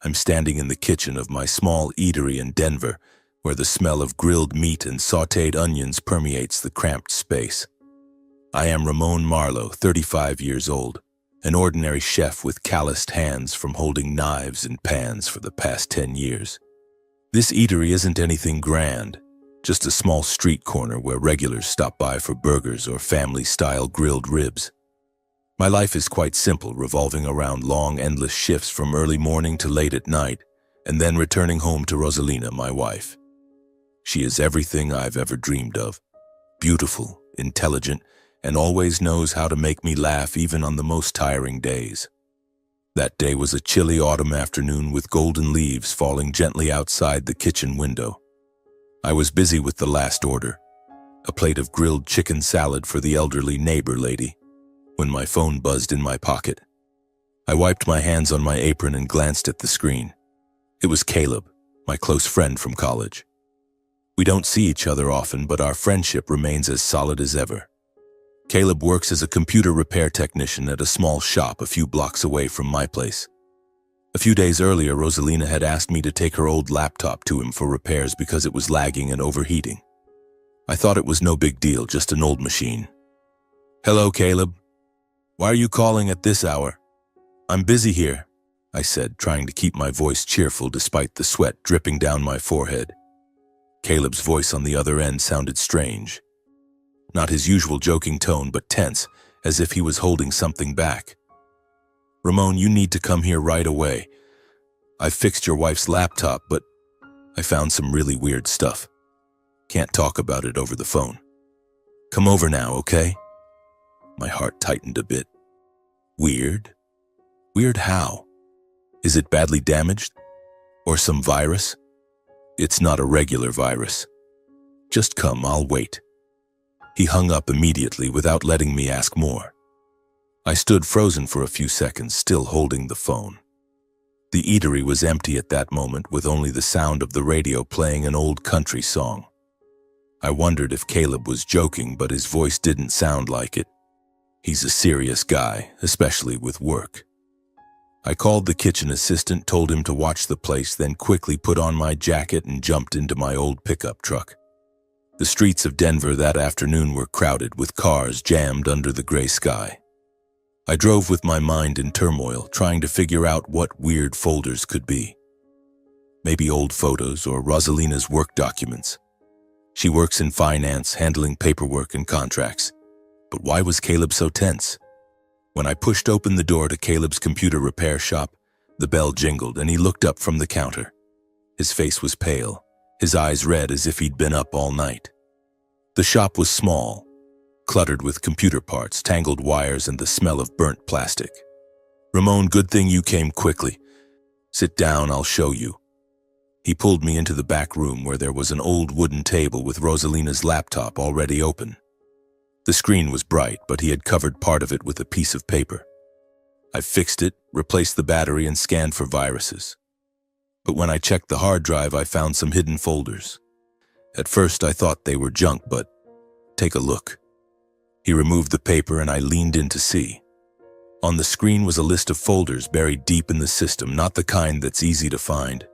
I'm standing in the kitchen of my small eatery in Denver, where the smell of grilled meat and sautéed onions permeates the cramped space. I am Ramon Marlowe, 35 years old, an ordinary chef with calloused hands from holding knives and pans for the past 10 years. This eatery isn't anything grand, just a small street corner where regulars stop by for burgers or family-style grilled ribs. My life is quite simple, revolving around long, endless shifts from early morning to late at night, and then returning home to Rosalina, my wife. She is everything I've ever dreamed of. Beautiful, intelligent, and always knows how to make me laugh even on the most tiring days. That day was a chilly autumn afternoon with golden leaves falling gently outside the kitchen window. I was busy with the last order, a plate of grilled chicken salad for the elderly neighbor lady, when my phone buzzed in my pocket. I wiped my hands on my apron and glanced at the screen. It was Caleb, my close friend from college. We don't see each other often, but our friendship remains as solid as ever. Caleb works as a computer repair technician at a small shop a few blocks away from my place. A few days earlier, Rosalina had asked me to take her old laptop to him for repairs because it was lagging and overheating. I thought it was no big deal, just an old machine. "Hello, Caleb. Why are you calling at this hour?" "I'm busy here," I said, trying to keep my voice cheerful despite the sweat dripping down my forehead. Caleb's voice on the other end sounded strange. Not his usual joking tone, but tense, as if he was holding something back. "Ramon, you need to come here right away. I fixed your wife's laptop, but I found some really weird stuff. Can't talk about it over the phone. Come over now, okay?" My heart tightened a bit. Weird? Weird how? Is it badly damaged? Or some virus? "It's not a regular virus. Just come, I'll wait." He hung up immediately without letting me ask more. I stood frozen for a few seconds, still holding the phone. The eatery was empty at that moment, with only the sound of the radio playing an old country song. I wondered if Caleb was joking, but his voice didn't sound like it. He's a serious guy, especially with work. I called the kitchen assistant, told him to watch the place, then quickly put on my jacket and jumped into my old pickup truck. The streets of Denver that afternoon were crowded, with cars jammed under the gray sky. I drove with my mind in turmoil, trying to figure out what weird folders could be. Maybe old photos or Rosalina's work documents. She works in finance, handling paperwork and contracts. But why was Caleb so tense? When I pushed open the door to Caleb's computer repair shop, the bell jingled and he looked up from the counter. His face was pale, his eyes red as if he'd been up all night. The shop was small, cluttered with computer parts, tangled wires, and the smell of burnt plastic. "Ramon, good thing you came quickly. Sit down, I'll show you." He pulled me into the back room where there was an old wooden table with Rosalina's laptop already open. The screen was bright, but he had covered part of it with a piece of paper. I fixed it, replaced the battery, and scanned for viruses. But when I checked the hard drive, I found some hidden folders. At first, I thought they were junk, but take a look. He removed the paper and I leaned in to see. On the screen was a list of folders buried deep in the system, not the kind that's easy to find.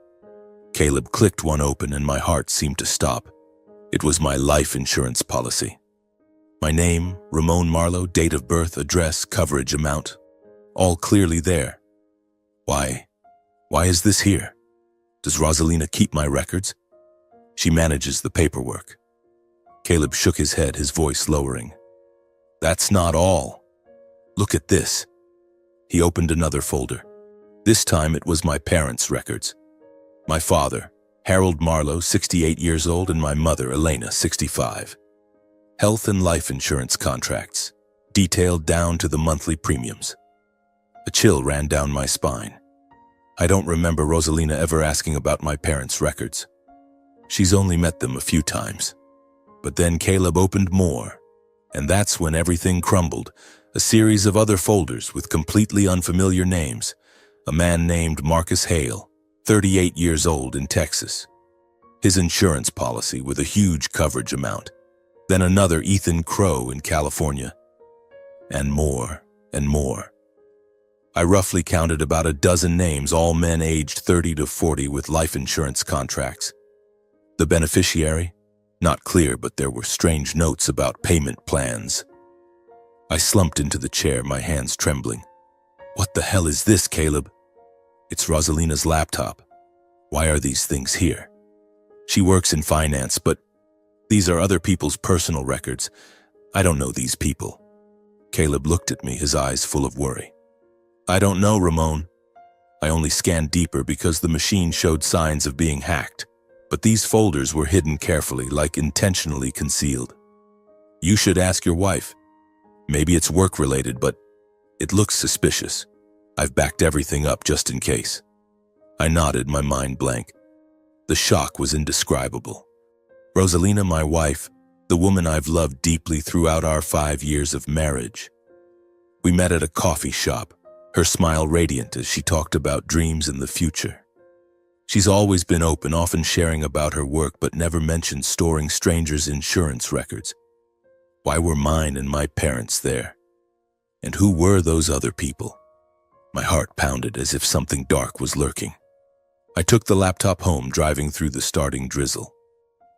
Caleb clicked one open and my heart seemed to stop. It was my life insurance policy. My name, Ramon Marlowe, date of birth, address, coverage amount, all clearly there. Why is this here? Does Rosalina keep my records? She manages the paperwork. Caleb shook his head, his voice lowering. "That's not all. Look at this." He opened another folder. This time it was my parents' records. My father, Harold Marlowe, 68 years old, and my mother, Elena, 65. Health and life insurance contracts, detailed down to the monthly premiums. A chill ran down my spine. I don't remember Rosalina ever asking about my parents' records. She's only met them a few times. But then Caleb opened more, and that's when everything crumbled. A series of other folders with completely unfamiliar names. A man named Marcus Hale, 38 years old, in Texas. His insurance policy with a huge coverage amount. Then another Ethan Crow in California. And more and more. I roughly counted about a dozen names, all men aged 30 to 40 with life insurance contracts. The beneficiary? Not clear, but there were strange notes about payment plans. I slumped into the chair, my hands trembling. What the hell is this, Caleb? It's Rosalina's laptop. Why are these things here? She works in finance, but these are other people's personal records. I don't know these people. Caleb looked at me, his eyes full of worry. I don't know, Ramon. I only scanned deeper because the machine showed signs of being hacked, but these folders were hidden carefully, like intentionally concealed. You should ask your wife. Maybe it's work-related, but it looks suspicious. I've backed everything up just in case. I nodded, my mind blank. The shock was indescribable. Rosalina, my wife, the woman I've loved deeply throughout our 5 years of marriage. We met at a coffee shop, her smile radiant as she talked about dreams and the future. She's always been open, often sharing about her work, but never mentioned storing strangers' insurance records. Why were mine and my parents there? And who were those other people? My heart pounded as if something dark was lurking. I took the laptop home, driving through the starting drizzle.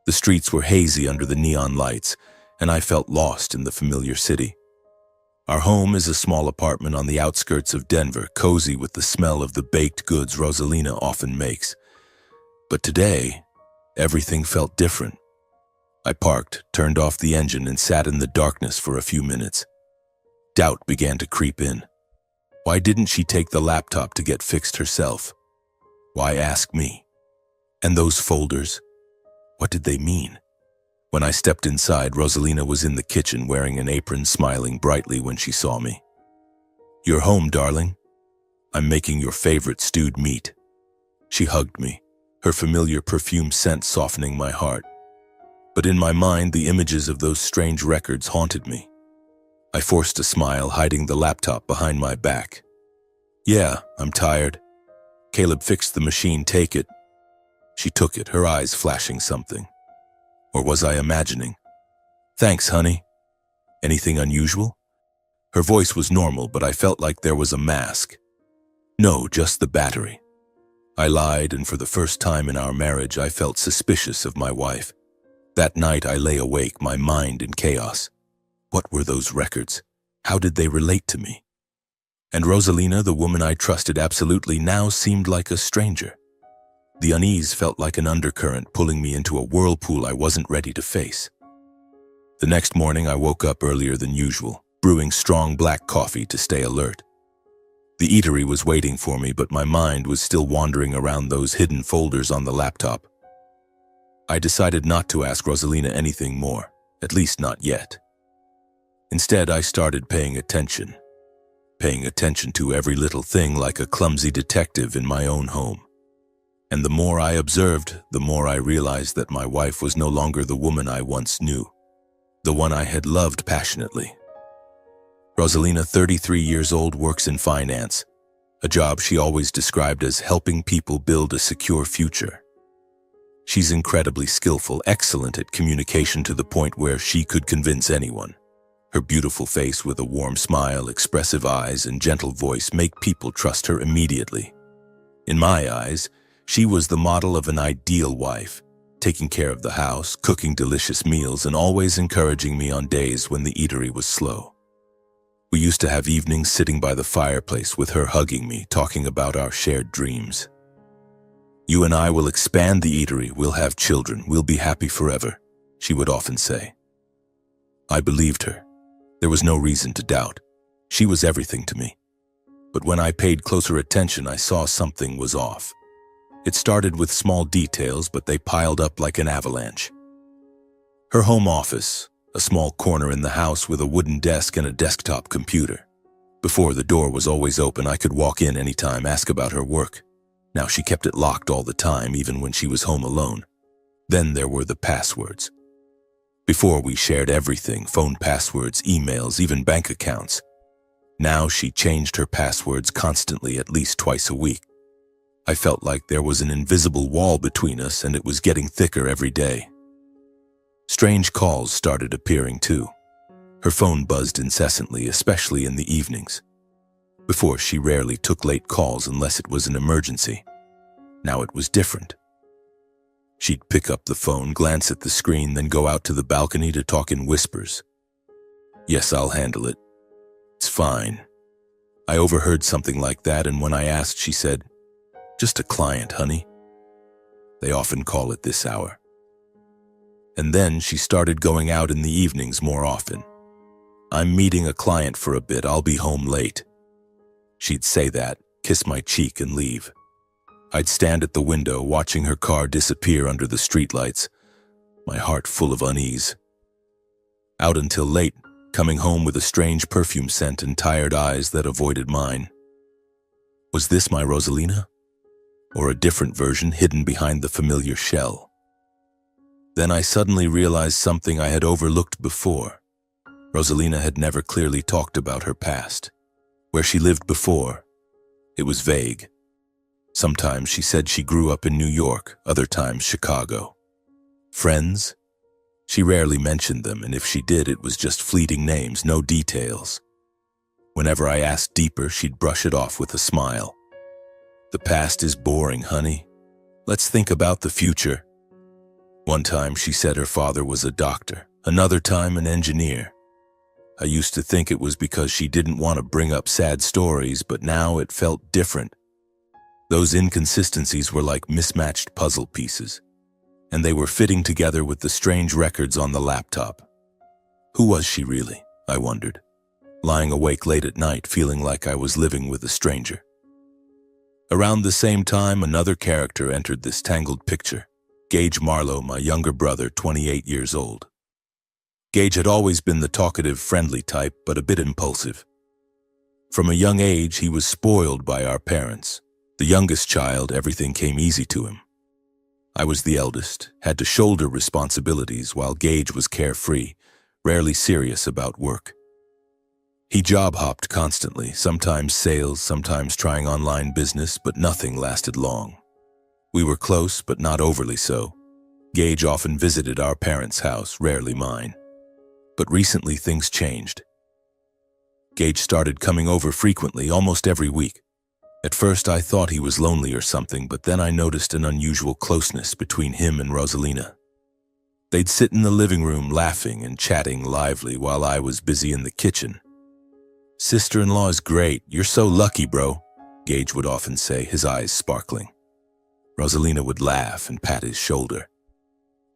The streets were hazy under the neon lights, and I felt lost in the familiar city. Our home is a small apartment on the outskirts of Denver, cozy with the smell of the baked goods Rosalina often makes. But today, everything felt different. I parked, turned off the engine, and sat in the darkness for a few minutes. Doubt began to creep in. Why didn't she take the laptop to get fixed herself? Why ask me? And those folders? What did they mean? When I stepped inside, Rosalina was in the kitchen wearing an apron, smiling brightly when she saw me. You're home, darling. I'm making your favorite stewed meat. She hugged me, her familiar perfume scent softening my heart. But in my mind, the images of those strange records haunted me. I forced a smile, hiding the laptop behind my back. Yeah, I'm tired. Caleb fixed the machine, take it. She took it, her eyes flashing something. Or was I imagining? Thanks, honey. Anything unusual? Her voice was normal, but I felt like there was a mask. No, just the battery. I lied, and for the first time in our marriage, I felt suspicious of my wife. That night, I lay awake, my mind in chaos. What were those records? How did they relate to me? And Rosalina, the woman I trusted absolutely, now seemed like a stranger. The unease felt like an undercurrent pulling me into a whirlpool I wasn't ready to face. The next morning, I woke up earlier than usual, brewing strong black coffee to stay alert. The eatery was waiting for me, but my mind was still wandering around those hidden folders on the laptop. I decided not to ask Rosalina anything more, at least not yet. Instead, I started paying attention to every little thing like a clumsy detective in my own home. And the more I observed, the more I realized that my wife was no longer the woman I once knew, the one I had loved passionately. Rosalina, 33 years old, works in finance, a job she always described as helping people build a secure future. She's incredibly skillful, excellent at communication to the point where she could convince anyone. Her beautiful face with a warm smile, expressive eyes, and gentle voice make people trust her immediately. In my eyes, she was the model of an ideal wife, taking care of the house, cooking delicious meals, and always encouraging me on days when the eatery was slow. We used to have evenings sitting by the fireplace with her hugging me, talking about our shared dreams. You and I will expand the eatery, we'll have children, we'll be happy forever, she would often say. I believed her. There was no reason to doubt. She was everything to me. But when I paid closer attention, I saw something was off. It started with small details, but they piled up like an avalanche. Her home office, a small corner in the house with a wooden desk and a desktop computer. Before, the door was always open. I could walk in anytime, ask about her work. Now she kept it locked all the time, even when she was home alone. Then there were the passwords. Before, we shared everything, phone passwords, emails, even bank accounts. Now she changed her passwords constantly, at least twice a week. I felt like there was an invisible wall between us, and it was getting thicker every day. Strange calls started appearing too. Her phone buzzed incessantly, especially in the evenings. Before, she rarely took late calls unless it was an emergency. Now it was different. She'd pick up the phone, glance at the screen, then go out to the balcony to talk in whispers. "Yes, I'll handle it. It's fine." I overheard something like that, and when I asked, she said, "Just a client, honey. They often call at this hour." And then she started going out in the evenings more often. "I'm meeting a client for a bit, I'll be home late." She'd say that, kiss my cheek, and leave. I'd stand at the window watching her car disappear under the streetlights, my heart full of unease. Out until late, coming home with a strange perfume scent and tired eyes that avoided mine. Was this my Rosalina? Or a different version hidden behind the familiar shell? Then I suddenly realized something I had overlooked before. Rosalina had never clearly talked about her past. Where she lived before, it was vague. Sometimes she said she grew up in New York, other times Chicago. Friends? She rarely mentioned them, and if she did, it was just fleeting names, no details. Whenever I asked deeper, she'd brush it off with a smile. "The past is boring, honey. Let's think about the future." One time she said her father was a doctor, another time an engineer. I used to think it was because she didn't want to bring up sad stories, but now it felt different. Those inconsistencies were like mismatched puzzle pieces, and they were fitting together with the strange records on the laptop. Who was she really, I wondered, lying awake late at night feeling like I was living with a stranger. Around the same time, another character entered this tangled picture. Gage Marlowe, my younger brother, 28 years old. Gage had always been the talkative, friendly type, but a bit impulsive. From a young age, he was spoiled by our parents. The youngest child, everything came easy to him. I was the eldest, had to shoulder responsibilities while Gage was carefree, rarely serious about work. He job-hopped constantly, sometimes sales, sometimes trying online business, but nothing lasted long. We were close, but not overly so. Gage often visited our parents' house, rarely mine. But recently things changed. Gage started coming over frequently, almost every week. At first I thought he was lonely or something, but then I noticed an unusual closeness between him and Rosalina. They'd sit in the living room laughing and chatting lively while I was busy in the kitchen. "Sister-in-law is great. You're so lucky, bro," Gage would often say, his eyes sparkling. Rosalina would laugh and pat his shoulder.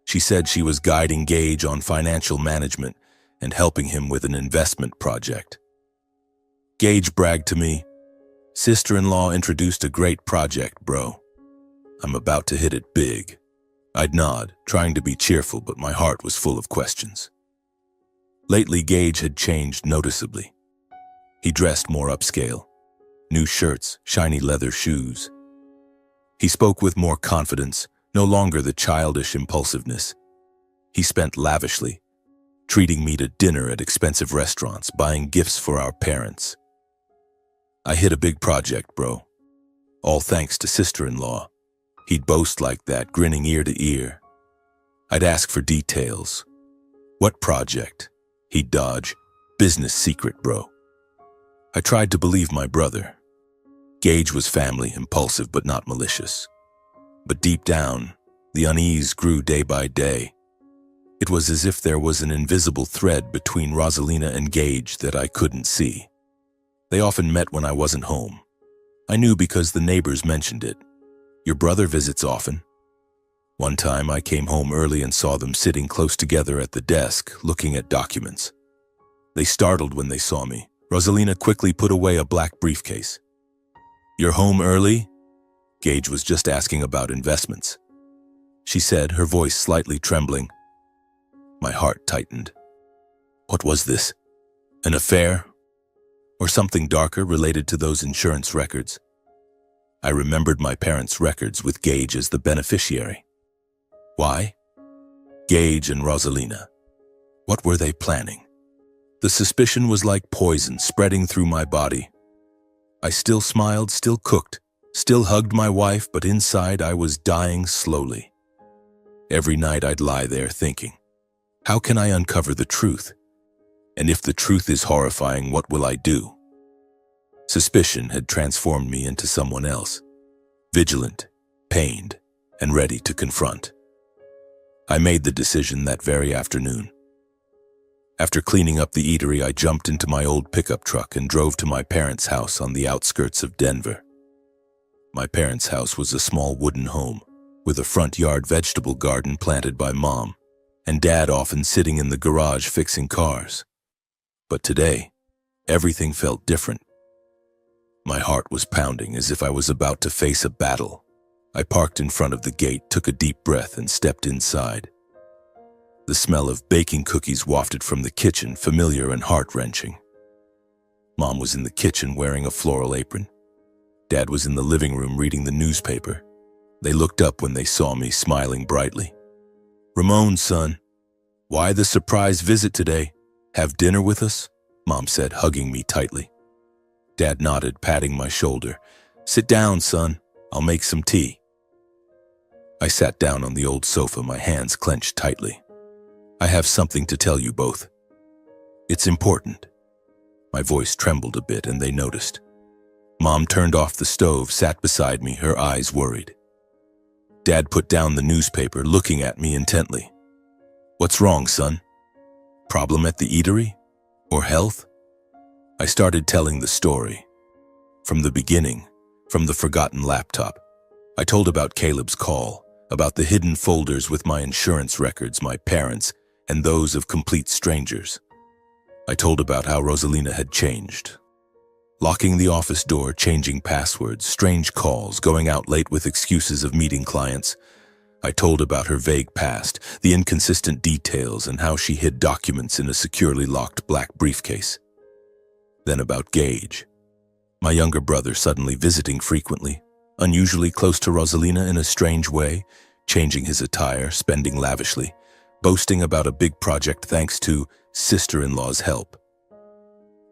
She said she was guiding Gage on financial management and helping him with an investment project. Gage bragged to me, "Sister-in-law introduced a great project, bro. I'm about to hit it big." I'd nod, trying to be cheerful, but my heart was full of questions. Lately, Gage had changed noticeably. He dressed more upscale. New shirts, shiny leather shoes. He spoke with more confidence, no longer the childish impulsiveness. He spent lavishly, treating me to dinner at expensive restaurants, buying gifts for our parents. "I hit a big project, bro. All thanks to sister-in-law." He'd boast like that, grinning ear to ear. I'd ask for details. "What project?" He'd dodge. "Business secret, bro." I tried to believe my brother. Gage was family, impulsive but not malicious. But deep down, the unease grew day by day. It was as if there was an invisible thread between Rosalina and Gage that I couldn't see. They often met when I wasn't home. I knew because the neighbors mentioned it. "Your brother visits often." One time I came home early and saw them sitting close together at the desk, looking at documents. They startled when they saw me. Rosalina quickly put away a black briefcase. "You're home early?" Gage was just asking about investments. She said, her voice slightly trembling. My heart tightened. What was this? An affair? Or something darker related to those insurance records? I remembered my parents' records with Gage as the beneficiary. Why? Gage and Rosalina. What were they planning? The suspicion was like poison spreading through my body. I still smiled, still cooked, still hugged my wife, but inside I was dying slowly. Every night I'd lie there thinking, how can I uncover the truth? And if the truth is horrifying, what will I do? Suspicion had transformed me into someone else, vigilant, pained, and ready to confront. I made the decision that very afternoon. After cleaning up the eatery, I jumped into my old pickup truck and drove to my parents' house on the outskirts of Denver. My parents' house was a small wooden home, with a front yard vegetable garden planted by Mom, and Dad often sitting in the garage fixing cars. But today, everything felt different. My heart was pounding as if I was about to face a battle. I parked in front of the gate, took a deep breath, and stepped inside. The smell of baking cookies wafted from the kitchen, familiar and heart-wrenching. Mom was in the kitchen wearing a floral apron. Dad was in the living room reading the newspaper. They looked up when they saw me, smiling brightly. "Ramon, son, why the surprise visit today? Have dinner with us?" Mom said, hugging me tightly. Dad nodded, patting my shoulder. "Sit down, son. I'll make some tea." I sat down on the old sofa, my hands clenched tightly. "I have something to tell you both. It's important." My voice trembled a bit, and they noticed. Mom turned off the stove, sat beside me, her eyes worried. Dad put down the newspaper, looking at me intently. "What's wrong, son? Problem at the eatery? Or health?" I started telling the story. From the beginning, from the forgotten laptop. I told about Caleb's call, about the hidden folders with my insurance records, my parents, and those of complete strangers. I told about how Rosalina had changed. Locking the office door, changing passwords, strange calls, going out late with excuses of meeting clients. I told about her vague past, the inconsistent details, and how she hid documents in a securely locked black briefcase. Then about Gage, my younger brother, suddenly visiting frequently, unusually close to Rosalina in a strange way, changing his attire, spending lavishly, boasting about a big project thanks to sister-in-law's help.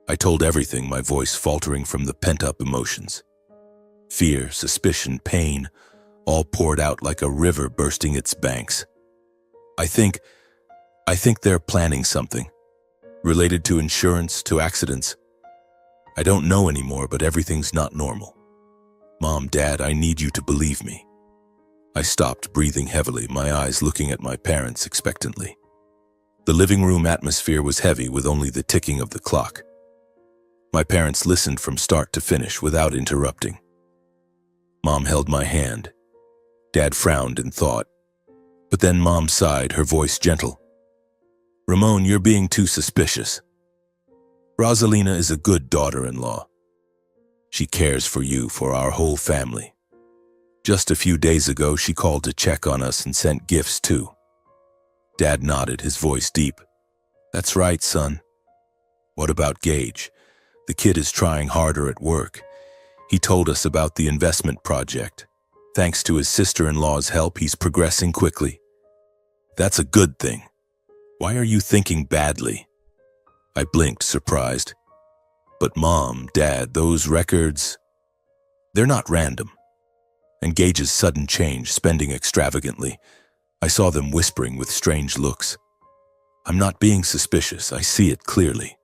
I told everything, my voice faltering from the pent-up emotions. Fear, suspicion, pain, all poured out like a river bursting its banks. I think they're planning something, related to insurance, to accidents. I don't know anymore, but everything's not normal. Mom, Dad, I need you to believe me. I stopped, breathing heavily, my eyes looking at my parents expectantly. The living room atmosphere was heavy with only the ticking of the clock. My parents listened from start to finish without interrupting. Mom held my hand. Dad frowned in thought. But then Mom sighed, her voice gentle. "Ramon, you're being too suspicious. Rosalina is a good daughter-in-law. She cares for you, for our whole family. Just a few days ago, she called to check on us and sent gifts too." Dad nodded, his voice deep. "That's right, son. What about Gage? The kid is trying harder at work. He told us about the investment project. Thanks to his sister-in-law's help, he's progressing quickly. That's a good thing. Why are you thinking badly?" I blinked, surprised. "But Mom, Dad, those records, they're not random. And Gage's sudden change, spending extravagantly, I saw them whispering with strange looks. I'm not being suspicious, I see it clearly."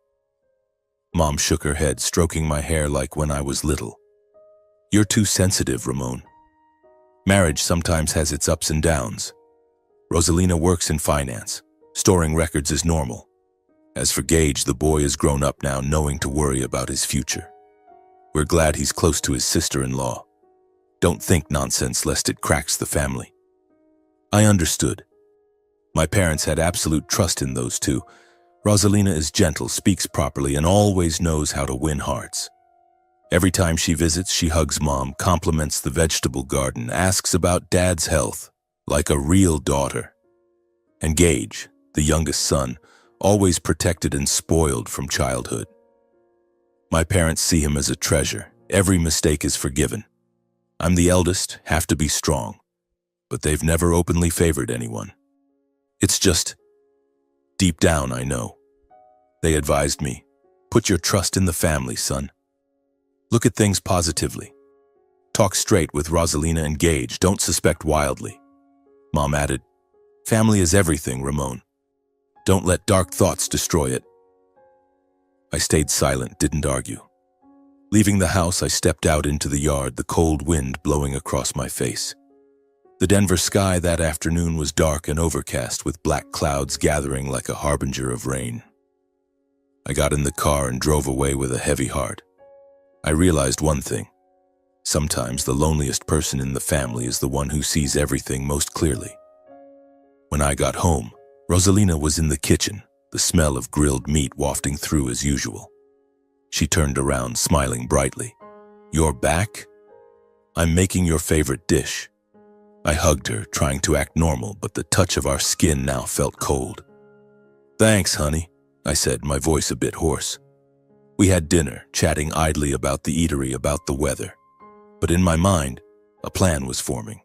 Mom shook her head, stroking my hair like when I was little. "You're too sensitive, Ramon. Marriage sometimes has its ups and downs. Rosalina works in finance. Storing records is normal. As for Gage, the boy is grown up now, knowing to worry about his future. We're glad he's close to his sister-in-law. Don't think nonsense lest it cracks the family." I understood. My parents had absolute trust in those two. Rosalina is gentle, speaks properly, and always knows how to win hearts. Every time she visits, she hugs Mom, compliments the vegetable garden, asks about Dad's health, like a real daughter. And Gage, the youngest son, always protected and spoiled from childhood. My parents see him as a treasure. Every mistake is forgiven. I'm the eldest, have to be strong, but they've never openly favored anyone. It's just, deep down I know. They advised me, put your trust in the family, son. Look at things positively. Talk straight with Rosalina and Gage, don't suspect wildly. Mom added, family is everything, Ramon. Don't let dark thoughts destroy it. I stayed silent, didn't argue. Leaving the house, I stepped out into the yard, the cold wind blowing across my face. The Denver sky that afternoon was dark and overcast, with black clouds gathering like a harbinger of rain. I got in the car and drove away with a heavy heart. I realized one thing. Sometimes the loneliest person in the family is the one who sees everything most clearly. When I got home, Rosalina was in the kitchen, the smell of grilled meat wafting through as usual. She turned around, smiling brightly. "You're back? I'm making your favorite dish." I hugged her, trying to act normal, but the touch of our skin now felt cold. "Thanks, honey," I said, my voice a bit hoarse. We had dinner, chatting idly about the eatery, about the weather. But in my mind, a plan was forming.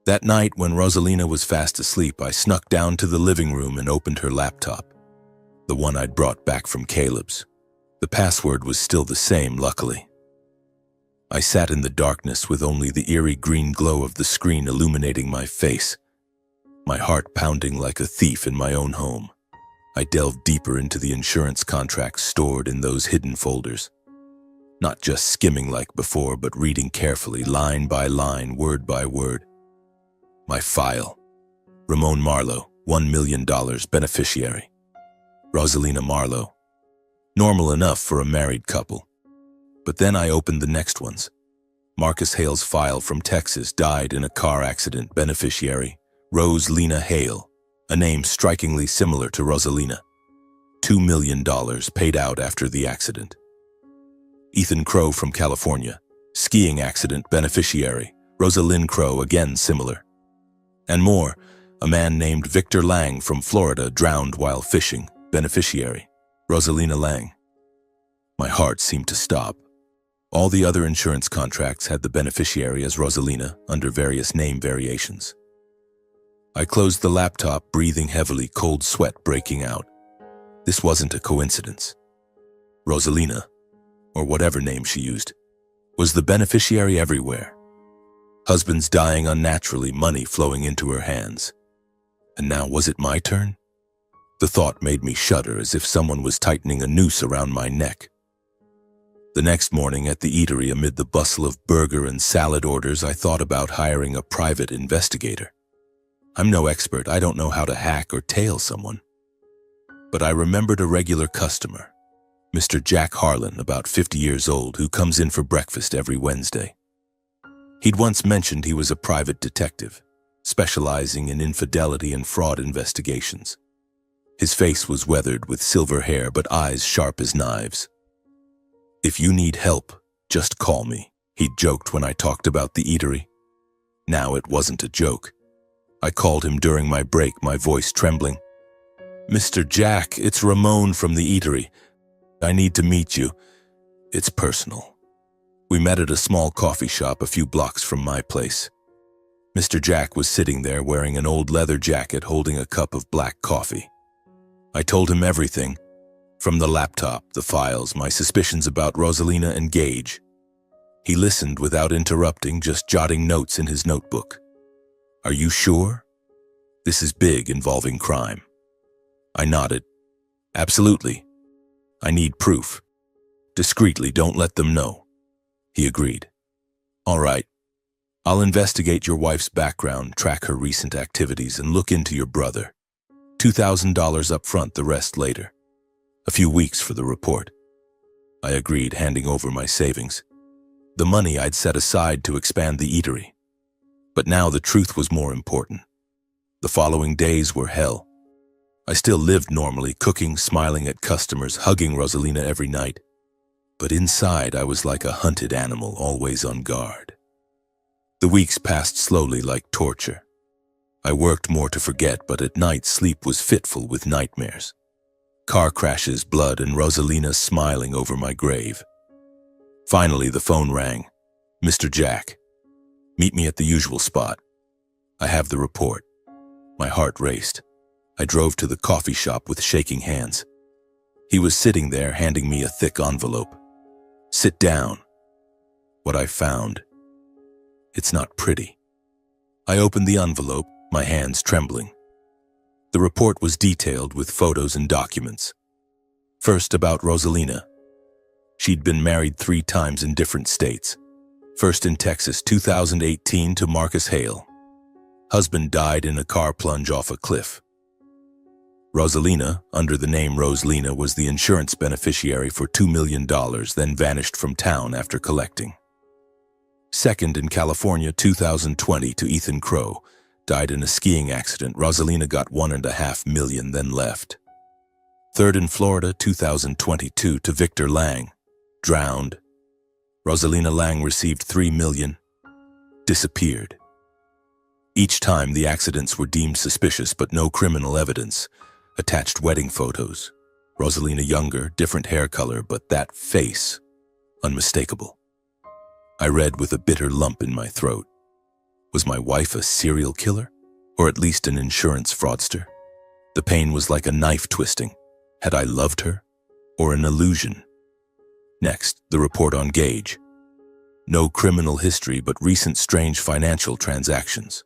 That night, when Rosalina was fast asleep, I snuck down to the living room and opened her laptop, the one I'd brought back from Caleb's. The password was still the same, luckily. I sat in the darkness with only the eerie green glow of the screen illuminating my face, my heart pounding like a thief in my own home. I delved deeper into the insurance contracts stored in those hidden folders. Not just skimming like before, but reading carefully, line by line, word by word. My file. Ramon Marlowe, $1 million beneficiary. Rosalina Marlowe. Normal enough for a married couple. But then I opened the next ones. Marcus Hale's file from Texas, died in a car accident, beneficiary. Rose Lena Hale, a name strikingly similar to Rosalina. $2 million paid out after the accident. Ethan Crow from California, skiing accident, beneficiary. Rosalind Crow, again similar. And more, a man named Victor Lang from Florida, drowned while fishing, beneficiary. Rosalina Lang. My heart seemed to stop. All the other insurance contracts had the beneficiary as Rosalina, under various name variations. I closed the laptop, breathing heavily, cold sweat breaking out. This wasn't a coincidence. Rosalina, or whatever name she used, was the beneficiary everywhere. Husbands dying unnaturally, money flowing into her hands. And now was it my turn? The thought made me shudder, as if someone was tightening a noose around my neck. The next morning at the eatery, amid the bustle of burger and salad orders, I thought about hiring a private investigator. I'm no expert, I don't know how to hack or tail someone. But I remembered a regular customer, Mr. Jack Harlan, about 50 years old, who comes in for breakfast every Wednesday. He'd once mentioned he was a private detective, specializing in infidelity and fraud investigations. His face was weathered with silver hair, but eyes sharp as knives. "If you need help, just call me," he'd joked when I talked about the eatery. Now it wasn't a joke. I called him during my break, my voice trembling. "Mr. Jack, it's Ramon from the eatery. I need to meet you. It's personal." We met at a small coffee shop a few blocks from my place. Mr. Jack was sitting there wearing an old leather jacket, holding a cup of black coffee. I told him everything, from the laptop, the files, my suspicions about Rosalina and Gage. He listened without interrupting, just jotting notes in his notebook. "Are you sure? This is big, involving crime." I nodded. "Absolutely. I need proof. Discreetly, don't let them know." He agreed. "All right. I'll investigate your wife's background, track her recent activities, and look into your brother. $2,000 up front, the rest later. A few weeks for the report." I agreed, handing over my savings, the money I'd set aside to expand the eatery. But now the truth was more important. The following days were hell. I still lived normally, cooking, smiling at customers, hugging Rosalina every night. But inside, I was like a hunted animal, always on guard. The weeks passed slowly, like torture. I worked more to forget, but at night sleep was fitful with nightmares. Car crashes, blood, and Rosalina smiling over my grave. Finally, the phone rang. "Mr. Jack, meet me at the usual spot. I have the report." My heart raced. I drove to the coffee shop with shaking hands. He was sitting there, handing me a thick envelope. "Sit down." What I found. It's not pretty. I opened the envelope, my hands trembling. The report was detailed with photos and documents. First, about Rosalina. She'd been married 3 times in different states. First in Texas, 2018 to Marcus Hale. Husband died in a car plunge off a cliff. Rosalina, under the name Rosalina, was the insurance beneficiary for $2 million, then vanished from town after collecting. Second in California, 2020 to Ethan Crow. Died in a skiing accident. Rosalina got $1.5 million, then left. Third in Florida, 2022 to Victor Lang. Drowned. Rosalina Lang received $3 million. Disappeared. Each time the accidents were deemed suspicious, but no criminal evidence. Attached wedding photos. Rosalina younger, different hair color, but that face, unmistakable. I read with a bitter lump in my throat. Was my wife a serial killer? Or at least an insurance fraudster? The pain was like a knife twisting. Had I loved her? Or an illusion? Next, the report on Gage. No criminal history, but recent strange financial transactions.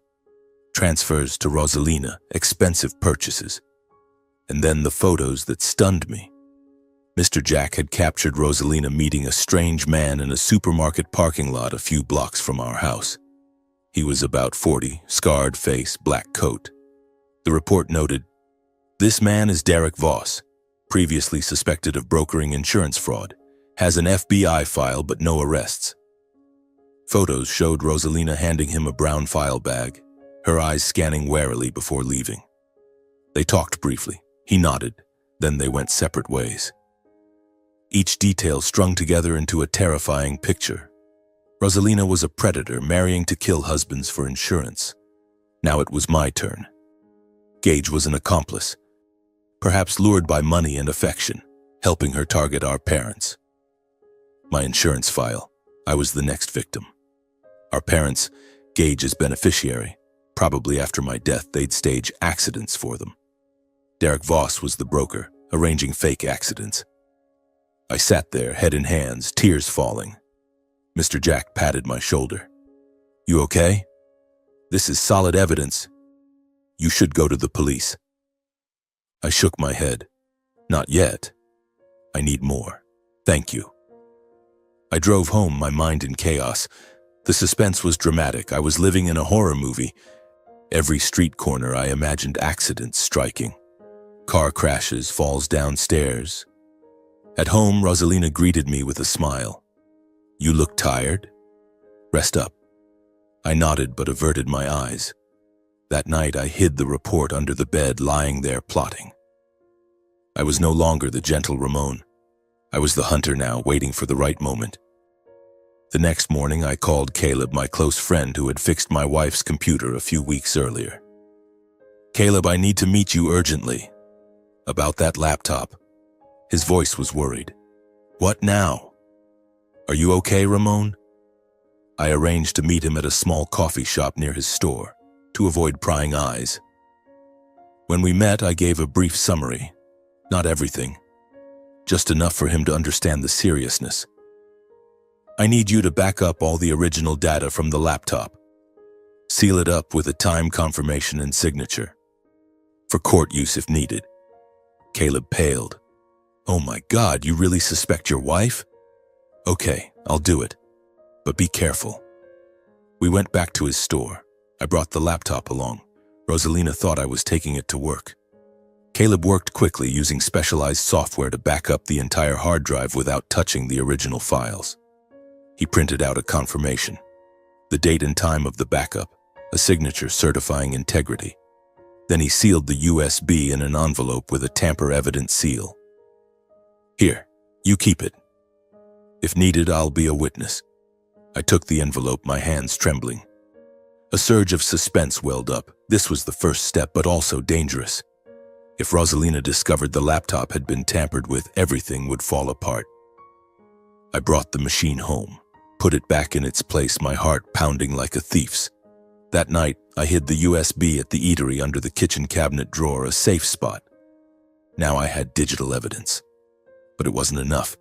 Transfers to Rosalina, expensive purchases. And then the photos that stunned me. Mr. Jack had captured Rosalina meeting a strange man in a supermarket parking lot a few blocks from our house. He was about 40, scarred face, black coat. The report noted, "This man is Derek Voss, previously suspected of brokering insurance fraud, has an FBI file but no arrests." Photos showed Rosalina handing him a brown file bag, her eyes scanning warily before leaving. They talked briefly. He nodded, then they went separate ways. Each detail strung together into a terrifying picture. Rosalina was a predator marrying to kill husbands for insurance. Now it was my turn. Gage was an accomplice, perhaps lured by money and affection, helping her target our parents. My insurance file. I was the next victim. Our parents, Gage's beneficiary. Probably after my death, they'd stage accidents for them. Derek Voss was the broker, arranging fake accidents. I sat there, head in hands, tears falling. Mr. Jack patted my shoulder. "You okay? This is solid evidence. You should go to the police." I shook my head. "Not yet. I need more. Thank you." I drove home, my mind in chaos. The suspense was dramatic. I was living in a horror movie. Every street corner I imagined accidents striking. Car crashes, falls downstairs. At home, Rosalina greeted me with a smile. "You look tired? Rest up." I nodded but averted my eyes. That night, I hid the report under the bed, lying there plotting. I was no longer the gentle Ramon. I was the hunter now, waiting for the right moment. The next morning, I called Caleb, my close friend who had fixed my wife's computer a few weeks earlier. "Caleb, I need to meet you urgently. About that laptop." His voice was worried. "What now?" "Are you okay, Ramon?" I arranged to meet him at a small coffee shop near his store, to avoid prying eyes. When we met, I gave a brief summary. Not everything. Just enough for him to understand the seriousness. "I need you to back up all the original data from the laptop. Seal it up with a time confirmation and signature. For court use if needed." Caleb paled. "Oh my God, you really suspect your wife?" "Okay, I'll do it. But be careful." We went back to his store. I brought the laptop along. Rosalina thought I was taking it to work. Caleb worked quickly using specialized software to back up the entire hard drive without touching the original files. He printed out a confirmation. The date and time of the backup, a signature certifying integrity. Then he sealed the USB in an envelope with a tamper-evident seal. "Here, you keep it. If needed, I'll be a witness." I took the envelope, my hands trembling. A surge of suspense welled up. This was the first step, but also dangerous. If Rosalina discovered the laptop had been tampered with, everything would fall apart. I brought the machine home, put it back in its place, my heart pounding like a thief's. That night, I hid the USB at the eatery under the kitchen cabinet drawer, a safe spot. Now I had digital evidence. But it wasn't enough.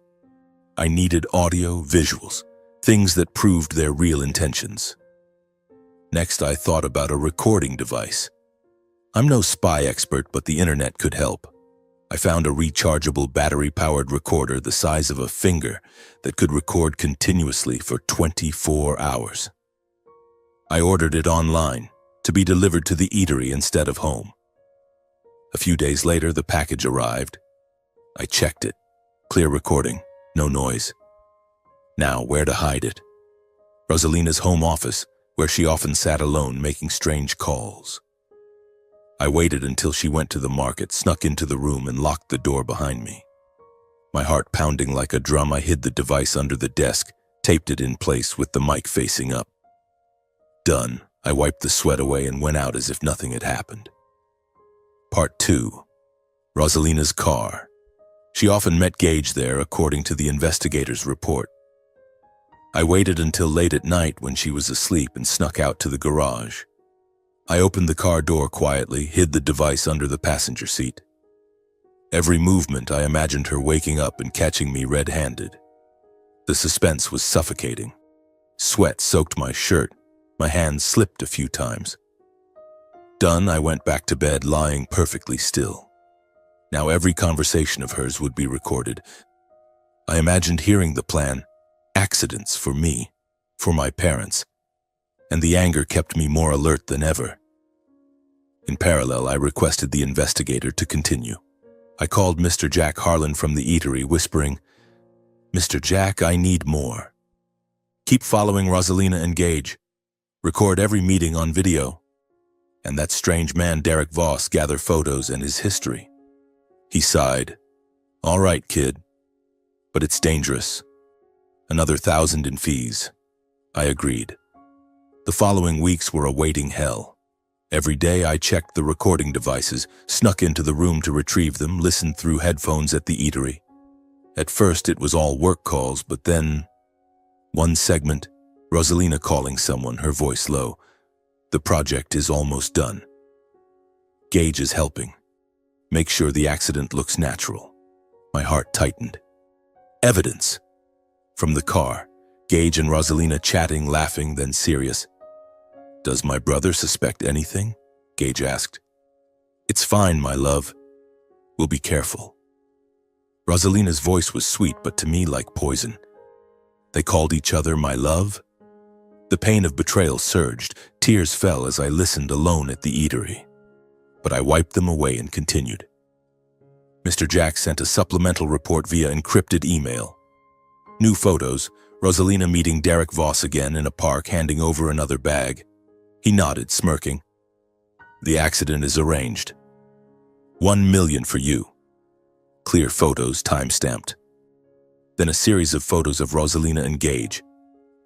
I needed audio, visuals, things that proved their real intentions. Next, I thought about a recording device. I'm no spy expert, but the internet could help. I found a rechargeable battery-powered recorder the size of a finger that could record continuously for 24 hours. I ordered it online to be delivered to the eatery instead of home. A few days later, the package arrived. I checked it. Clear recording, no noise. Now, where to hide it? Rosalina's home office, where she often sat alone making strange calls. I waited until she went to the market, snuck into the room, and locked the door behind me. My heart pounding like a drum, I hid the device under the desk, taped it in place with the mic facing up. Done. I wiped the sweat away and went out as if nothing had happened. Part 2. Rosalina's car. She often met Gage there, according to the investigator's report. I waited until late at night when she was asleep and snuck out to the garage. I opened the car door quietly, hid the device under the passenger seat. Every movement, I imagined her waking up and catching me red-handed. The suspense was suffocating. Sweat soaked my shirt. My hands slipped a few times. Done, I went back to bed, lying perfectly still. Now every conversation of hers would be recorded. I imagined hearing the plan, accidents for me, for my parents, and the anger kept me more alert than ever. In parallel, I requested the investigator to continue. I called Mr. Jack Harlan from the eatery, whispering, "Mr. Jack, I need more. Keep following Rosalina and Gage. Record every meeting on video. And that strange man, Derek Voss, gather photos and his history." He sighed. "All right, kid. But it's dangerous. Another 1,000 in fees." I agreed. The following weeks were awaiting hell. Every day I checked the recording devices, snuck into the room to retrieve them, listened through headphones at the eatery. At first it was all work calls, but then one segment, Rosalina calling someone, her voice low. "The project is almost done. Gage is helping. Make sure the accident looks natural." My heart tightened. Evidence. From the car, Gage and Rosalina chatting, laughing, then serious. "Does my brother suspect anything?" Gage asked. "It's fine, my love. We'll be careful." Rosalina's voice was sweet, but to me like poison. They called each other my love. The pain of betrayal surged. Tears fell as I listened alone at the eatery. But I wiped them away and continued. Mr. Jack sent a supplemental report via encrypted email. New photos, Rosalina meeting Derek Voss again in a park, handing over another bag. He nodded, smirking. "The accident is arranged. 1 million for you." Clear photos, time-stamped. Then a series of photos of Rosalina and Gage.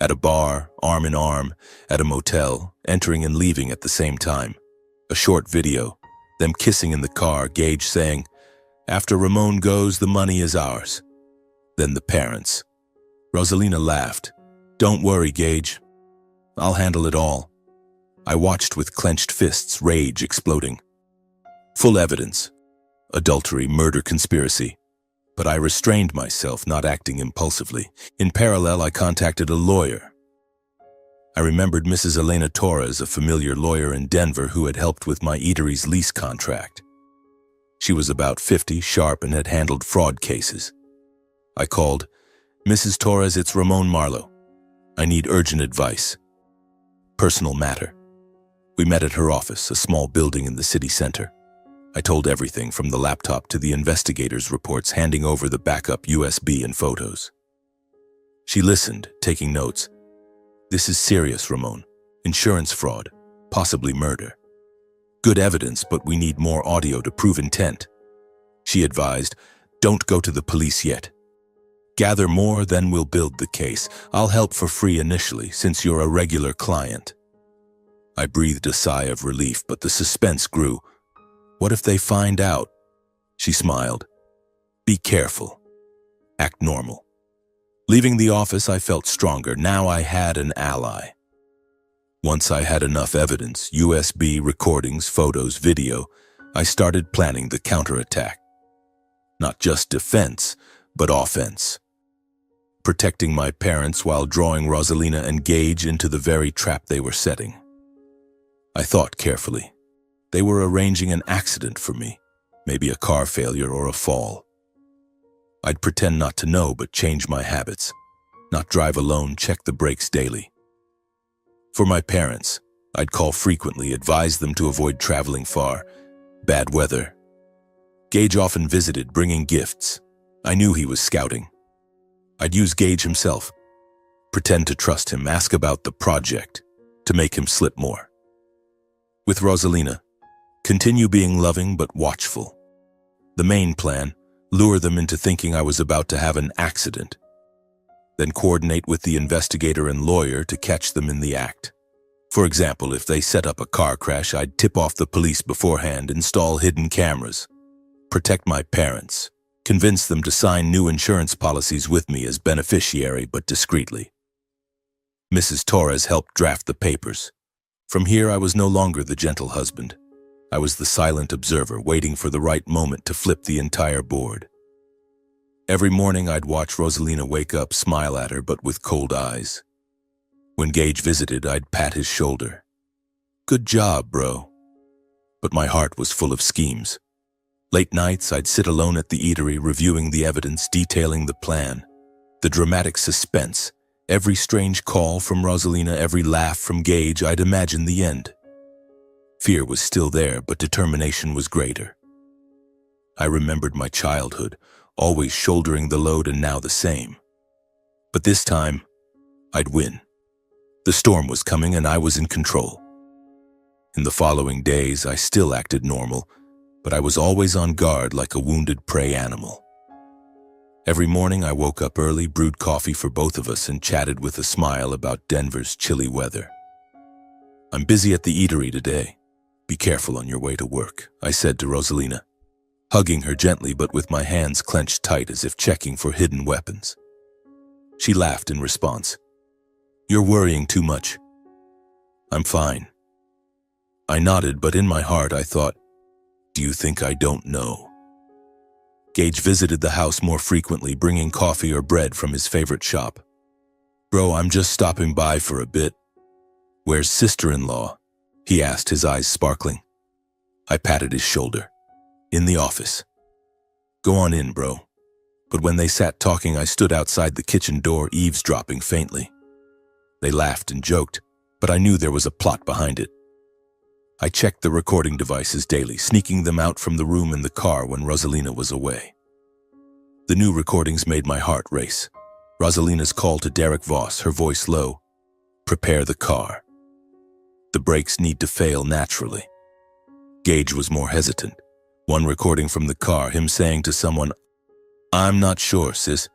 At a bar, arm in arm, at a motel, entering and leaving at the same time. A short video, them kissing in the car, Gage saying, "After Ramon goes, the money is ours." Then the parents. Rosalina laughed. "Don't worry, Gage. I'll handle it all." I watched with clenched fists, rage exploding. Full evidence. Adultery, murder, conspiracy. But I restrained myself, not acting impulsively. In parallel, I contacted a lawyer. I remembered Mrs. Elena Torres, a familiar lawyer in Denver who had helped with my eatery's lease contract. She was about 50, sharp, and had handled fraud cases. I called, "Mrs. Torres, it's Ramon Marlowe. I need urgent advice. Personal matter." We met at her office, a small building in the city center. I told everything from the laptop to the investigator's reports, handing over the backup USB and photos. She listened, taking notes. "This is serious, Ramon. Insurance fraud, possibly murder. Good evidence, but we need more audio to prove intent." She advised, "Don't go to the police yet. Gather more, then we'll build the case. I'll help for free initially, since you're a regular client." I breathed a sigh of relief, but the suspense grew. What if they find out? She smiled. "Be careful. Act normal." Leaving the office, I felt stronger. Now I had an ally. Once I had enough evidence, USB recordings, photos, video, I started planning the counterattack. Not just defense, but offense. Protecting my parents while drawing Rosalina and Gage into the very trap they were setting. I thought carefully. They were arranging an accident for me. maybe a car failure or a fall. I'd pretend not to know but change my habits. Not drive alone, check the brakes daily. For my parents, I'd call frequently, advise them to avoid traveling far. Bad weather. Gage often visited, bringing gifts. I knew he was scouting. I'd use Gage himself. Pretend to trust him, ask about the project, to make him slip more. With Rosalina, continue being loving but watchful. The main plan, lure them into thinking I was about to have an accident. Then coordinate with the investigator and lawyer to catch them in the act. For example, if they set up a car crash, I'd tip off the police beforehand, install hidden cameras, protect my parents, convince them to sign new insurance policies with me as beneficiary but discreetly. Mrs. Torres helped draft the papers. From here, I was no longer the gentle husband. I was the silent observer, waiting for the right moment to flip the entire board. Every morning, I'd watch Rosalina wake up, smile at her, but with cold eyes. When Gage visited, I'd pat his shoulder. Good job, bro. But my heart was full of schemes. Late nights, I'd sit alone at the eatery, reviewing the evidence, detailing the plan. The dramatic suspense, every strange call from Rosalina, every laugh from Gage, I'd imagine the end. Fear was still there, but determination was greater. I remembered my childhood, always shouldering the load, and now the same. But this time, I'd win. The storm was coming and I was in control. In the following days, I still acted normal, but I was always on guard like a wounded prey animal. Every morning I woke up early, brewed coffee for both of us, and chatted with a smile about Denver's chilly weather. I'm busy at the eatery today. Be careful on your way to work, I said to Rosalina, hugging her gently but with my hands clenched tight as if checking for hidden weapons. She laughed in response. You're worrying too much. I'm fine. I nodded, but in my heart I thought, do you think I don't know? Gage visited the house more frequently, bringing coffee or bread from his favorite shop. Bro, I'm just stopping by for a bit. Where's sister-in-law? He asked, his eyes sparkling. I patted his shoulder. In the office. Go on in, bro. But when they sat talking, I stood outside the kitchen door, eavesdropping faintly. They laughed and joked, but I knew there was a plot behind it. I checked the recording devices daily, sneaking them out from the room in the car when Rosalina was away. The new recordings made my heart race. Rosalina's call to Derek Voss, her voice low. Prepare the car. The brakes need to fail naturally. Gage was more hesitant. One recording from the car, him saying to someone, I'm not sure, sis.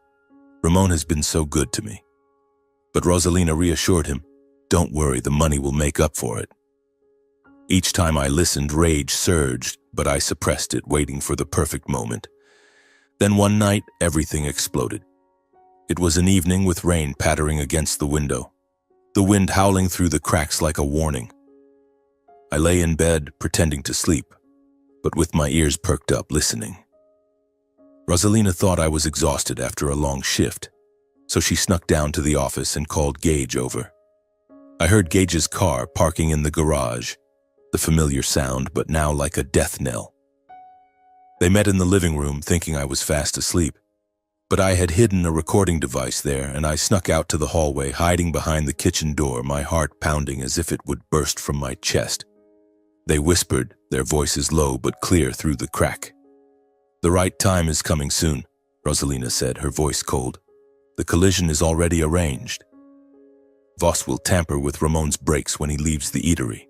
Ramon has been so good to me. But Rosalina reassured him, don't worry, the money will make up for it. Each time I listened, rage surged, but I suppressed it, waiting for the perfect moment. Then one night, everything exploded. It was an evening with rain pattering against the window, the wind howling through the cracks like a warning. I lay in bed, pretending to sleep, but with my ears perked up, listening. Rosalina thought I was exhausted after a long shift, so she snuck down to the office and called Gage over. I heard Gage's car parking in the garage, the familiar sound, but now like a death knell. They met in the living room, thinking I was fast asleep, but I had hidden a recording device there, and I snuck out to the hallway, hiding behind the kitchen door, my heart pounding as if it would burst from my chest. They whispered, their voices low but clear through the crack. The right time is coming soon, Rosalina said, her voice cold. The collision is already arranged. Voss will tamper with Ramon's brakes when he leaves the eatery.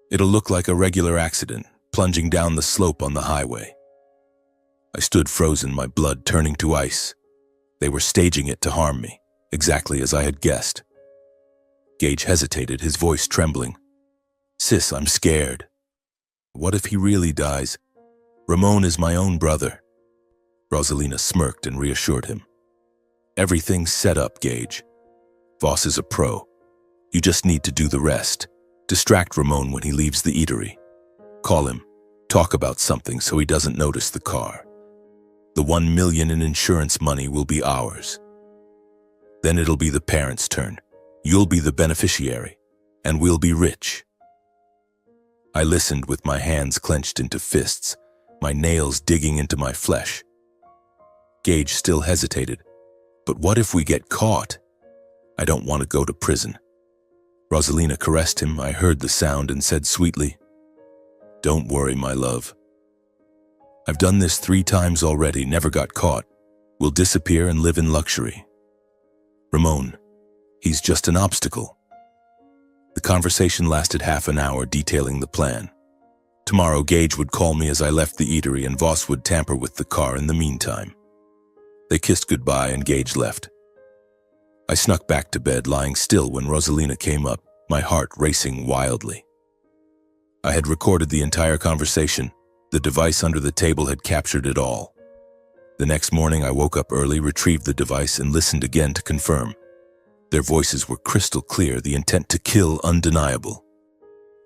It'll look like a regular accident, plunging down the slope on the highway. I stood frozen, my blood turning to ice. They were staging it to harm me, exactly as I had guessed. Gage hesitated, his voice trembling. Sis, I'm scared. What if he really dies? Ramon is my own brother. Rosalina smirked and reassured him. Everything's set up, Gage. Voss is a pro. You just need to do the rest. Distract Ramon when he leaves the eatery. Call him. Talk about something so he doesn't notice the car. The $1 million in insurance money will be ours. Then it'll be the parents' turn. You'll be the beneficiary, and we'll be rich. I listened with my hands clenched into fists, my nails digging into my flesh. Gage still hesitated. But what if we get caught? I don't want to go to prison. Rosalina caressed him. I heard the sound and said sweetly, "Don't worry, my love. I've done this 3 times already, never got caught. We'll disappear and live in luxury. Ramon, he's just an obstacle." The conversation lasted half an hour, detailing the plan. Tomorrow, Gage would call me as I left the eatery and Voss would tamper with the car in the meantime. They kissed goodbye and Gage left. I snuck back to bed, lying still when Rosalina came up, my heart racing wildly. I had recorded the entire conversation. The device under the table had captured it all. The next morning, I woke up early, retrieved the device, and listened again to confirm. Their voices were crystal clear, the intent to kill undeniable.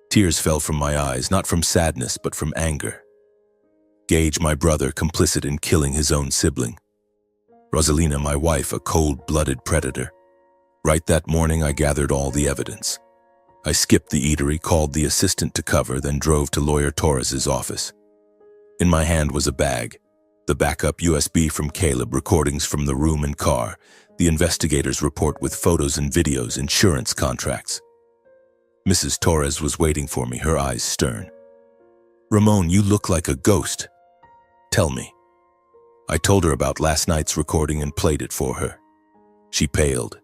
Tears fell from my eyes, not from sadness, but from anger. Gage, my brother, complicit in killing his own sibling. Rosalina, my wife, a cold-blooded predator. Right that morning, I gathered all the evidence. I skipped the eatery, called the assistant to cover, then drove to Lawyer Torres's office. In my hand was a bag, the backup USB from Caleb, recordings from the room and car, the investigator's report with photos and videos, insurance contracts. Mrs. Torres was waiting for me, her eyes stern. "Ramon, you look like a ghost. Tell me." I told her about last night's recording and played it for her. She paled.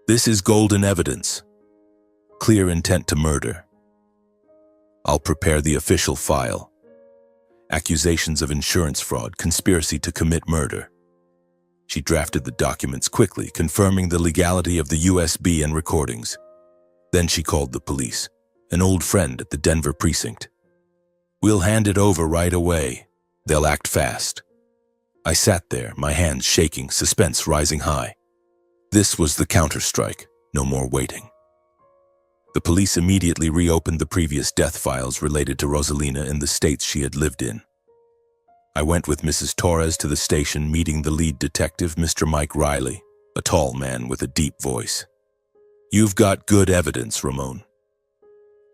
"This is golden evidence. Clear intent to murder. I'll prepare the official file. Accusations of insurance fraud, conspiracy to commit murder." She drafted the documents quickly, confirming the legality of the USB and recordings. Then she called the police, an old friend at the Denver precinct. "We'll hand it over right away. They'll act fast." I sat there, my hands shaking, suspense rising high. This was the counterstrike, no more waiting. The police immediately reopened the previous death files related to Rosalina in the states she had lived in. I went with Mrs. Torres to the station, meeting the lead detective, Mr. Mike Riley, a tall man with a deep voice. "You've got good evidence, Ramon.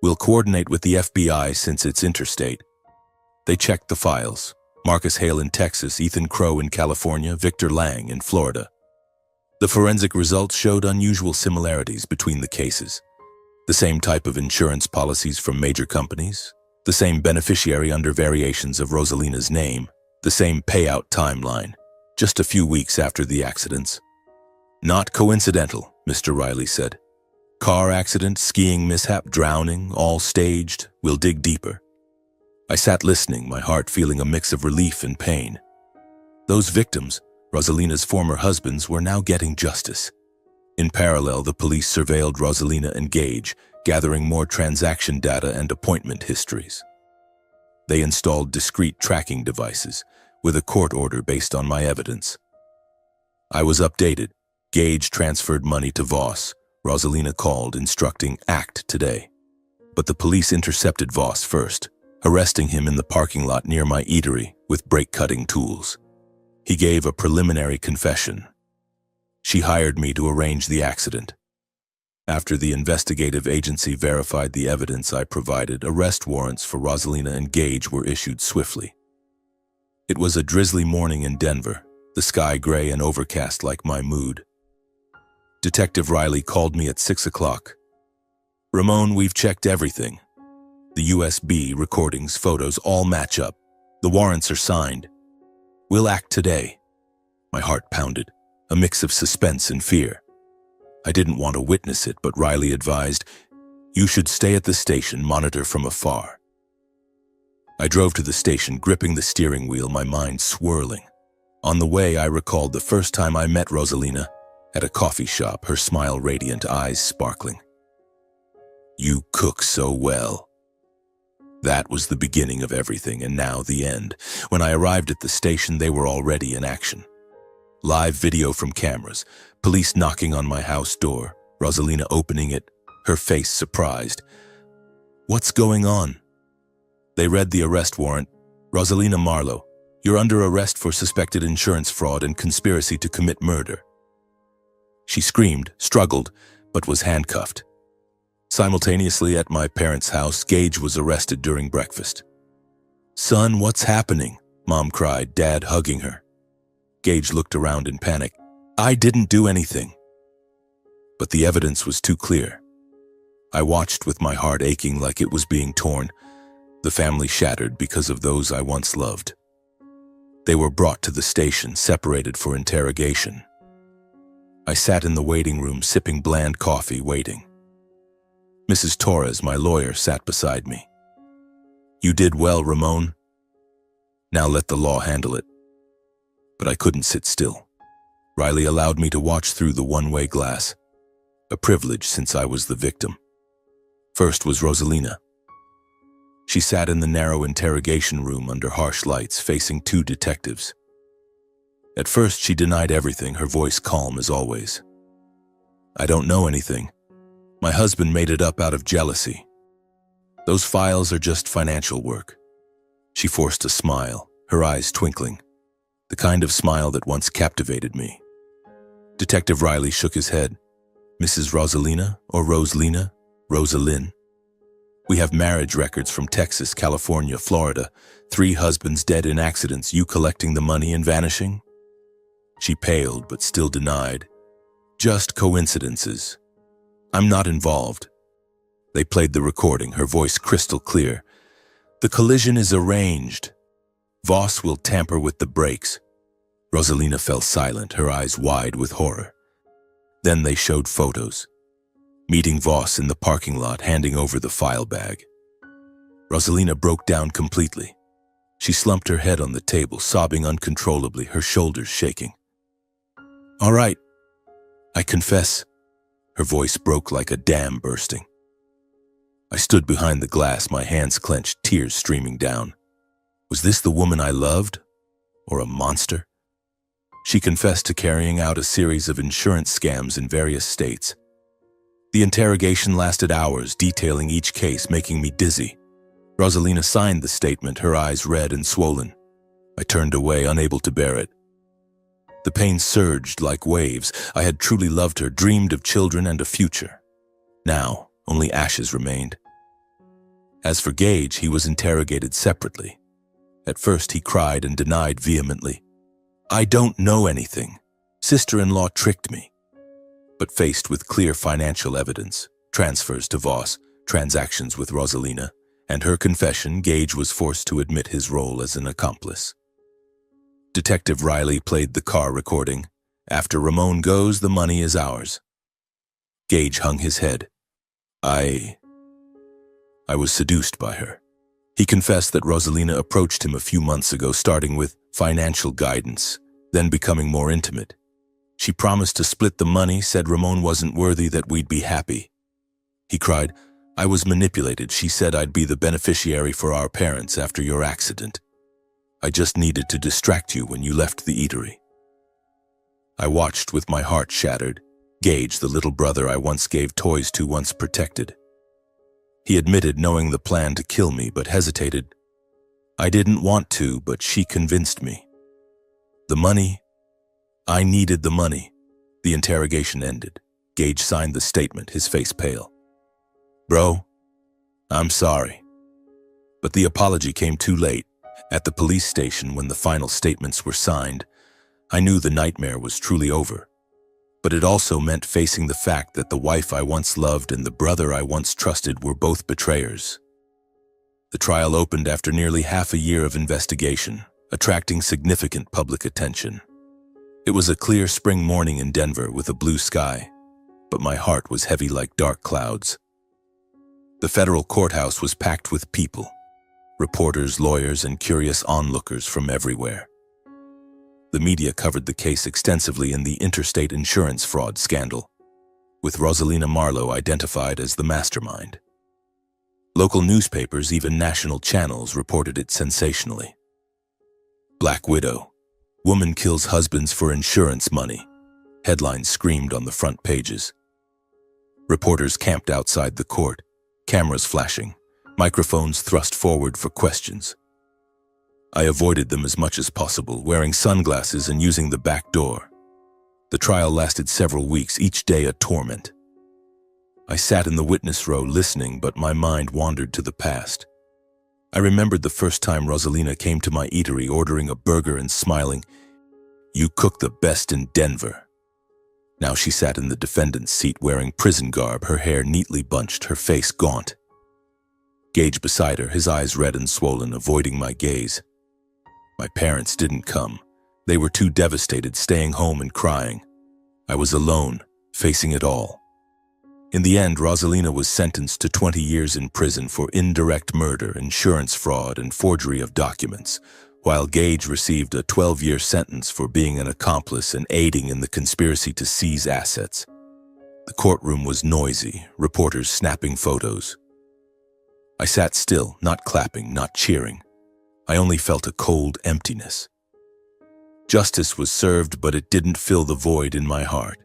We'll coordinate with the FBI since it's interstate." They checked the files. Marcus Hale in Texas, Ethan Crow in California, Victor Lang in Florida. The forensic results showed unusual similarities between the cases. The same type of insurance policies from major companies, the same beneficiary under variations of Rosalina's name, the same payout timeline, just a few weeks after the accidents. "Not coincidental," Mr. Riley said. "Car accident, skiing mishap, drowning, all staged. We'll dig deeper." I sat listening, my heart feeling a mix of relief and pain. Those victims, Rosalina's former husbands, were now getting justice. In parallel, the police surveilled Rosalina and Gage, gathering more transaction data and appointment histories. They installed discrete tracking devices, with a court order based on my evidence. I was updated. Gage transferred money to Voss. Rosalina called, instructing act today. But the police intercepted Voss first, arresting him in the parking lot near my eatery with brake-cutting tools. He gave a preliminary confession. She hired me to arrange the accident. After the investigative agency verified the evidence I provided, arrest warrants for Rosalina and Gage were issued swiftly. It was a drizzly morning in Denver, the sky gray and overcast like my mood. Detective Riley called me at 6 o'clock. "Ramon, we've checked everything. The USB, recordings, photos all match up. The warrants are signed. We'll act today." My heart pounded, a mix of suspense and fear. I didn't want to witness it, but Riley advised, "You should stay at the station, monitor from afar." I drove to the station, gripping the steering wheel, my mind swirling. On the way, I recalled the first time I met Rosalina at a coffee shop, her smile radiant, eyes sparkling. "You cook so well." That was the beginning of everything, and now the end. When I arrived at the station, they were already in action. Live video from cameras, police knocking on my house door, Rosalina opening it, her face surprised. "What's going on?" They read the arrest warrant. "Rosalina Marlowe, you're under arrest for suspected insurance fraud and conspiracy to commit murder." She screamed, struggled, but was handcuffed. Simultaneously at my parents' house, Gage was arrested during breakfast. "Son, what's happening?" Mom cried, Dad hugging her. Gage looked around in panic. "I didn't do anything." But the evidence was too clear. I watched with my heart aching like it was being torn, the family shattered because of those I once loved. They were brought to the station, separated for interrogation. I sat in the waiting room sipping bland coffee, waiting. Mrs. Torres, my lawyer, sat beside me. "You did well, Ramon. Now let the law handle it." But I couldn't sit still. Riley allowed me to watch through the one-way glass, a privilege since I was the victim. First was Rosalina. She sat in the narrow interrogation room under harsh lights, facing two detectives. At first, she denied everything, her voice calm as always. "I don't know anything. My husband made it up out of jealousy. Those files are just financial work." She forced a smile, her eyes twinkling, the kind of smile that once captivated me. Detective Riley shook his head. "Mrs. Rosalina or Rosalina? Rosalind? We have marriage records from Texas, California, Florida. 3 husbands dead in accidents, you collecting the money and vanishing?" She paled but still denied. "Just coincidences. I'm not involved." They played the recording, her voice crystal clear. "The collision is arranged. Voss will tamper with the brakes." Rosalina fell silent, her eyes wide with horror. Then they showed photos. Meeting Voss in the parking lot, handing over the file bag. Rosalina broke down completely. She slumped her head on the table, sobbing uncontrollably, her shoulders shaking. "All right, I confess." Her voice broke like a dam bursting. I stood behind the glass, my hands clenched, tears streaming down. Was this the woman I loved? Or a monster? She confessed to carrying out a series of insurance scams in various states. The interrogation lasted hours, detailing each case, making me dizzy. Rosalina signed the statement, her eyes red and swollen. I turned away, unable to bear it. The pain surged like waves. I had truly loved her, dreamed of children and a future. Now, only ashes remained. As for Gage, he was interrogated separately. At first, he cried and denied vehemently. "I don't know anything. Sister-in-law tricked me." But faced with clear financial evidence, transfers to Voss, transactions with Rosalina, and her confession, Gage was forced to admit his role as an accomplice. Detective Riley played the car recording. "After Ramon goes, the money is ours." Gage hung his head. I was seduced by her. He confessed that Rosalina approached him a few months ago, starting with financial guidance, then becoming more intimate. She promised to split the money, said Ramon wasn't worthy, that we'd be happy. He cried, "I was manipulated. She said I'd be the beneficiary for our parents after your accident. I just needed to distract you when you left the eatery." I watched with my heart shattered. Gage, the little brother I once gave toys to, once protected. He admitted knowing the plan to kill me, but hesitated. I didn't want to, but she convinced me. The money? I needed the money. The interrogation ended. Gage signed the statement, his face pale. "Bro, I'm sorry." But the apology came too late. At the police station, when the final statements were signed, I knew the nightmare was truly over. But it also meant facing the fact that the wife I once loved and the brother I once trusted were both betrayers. The trial opened after nearly half a year of investigation, attracting significant public attention. It was a clear spring morning in Denver with a blue sky, but my heart was heavy like dark clouds. The federal courthouse was packed with people, reporters, lawyers, and curious onlookers from everywhere. The media covered the case extensively in the interstate insurance fraud scandal, with Rosalina Marlowe identified as the mastermind. Local newspapers, even national channels, reported it sensationally. "Black Widow. Woman kills husbands for insurance money." Headlines screamed on the front pages. Reporters camped outside the court, cameras flashing, microphones thrust forward for questions. I avoided them as much as possible, wearing sunglasses and using the back door. The trial lasted several weeks, each day a torment. I sat in the witness row listening, but my mind wandered to the past. I remembered the first time Rosalina came to my eatery ordering a burger and smiling, "You cook the best in Denver." Now she sat in the defendant's seat wearing prison garb, her hair neatly bunched, her face gaunt. Gage beside her, his eyes red and swollen, avoiding my gaze. My parents didn't come. They were too devastated, staying home and crying. I was alone, facing it all. In the end, Rosalina was sentenced to 20 years in prison for indirect murder, insurance fraud, and forgery of documents, while Gage received a 12-year sentence for being an accomplice and aiding in the conspiracy to seize assets. The courtroom was noisy, reporters snapping photos. I sat still, not clapping, not cheering. I only felt a cold emptiness. Justice was served, but it didn't fill the void in my heart.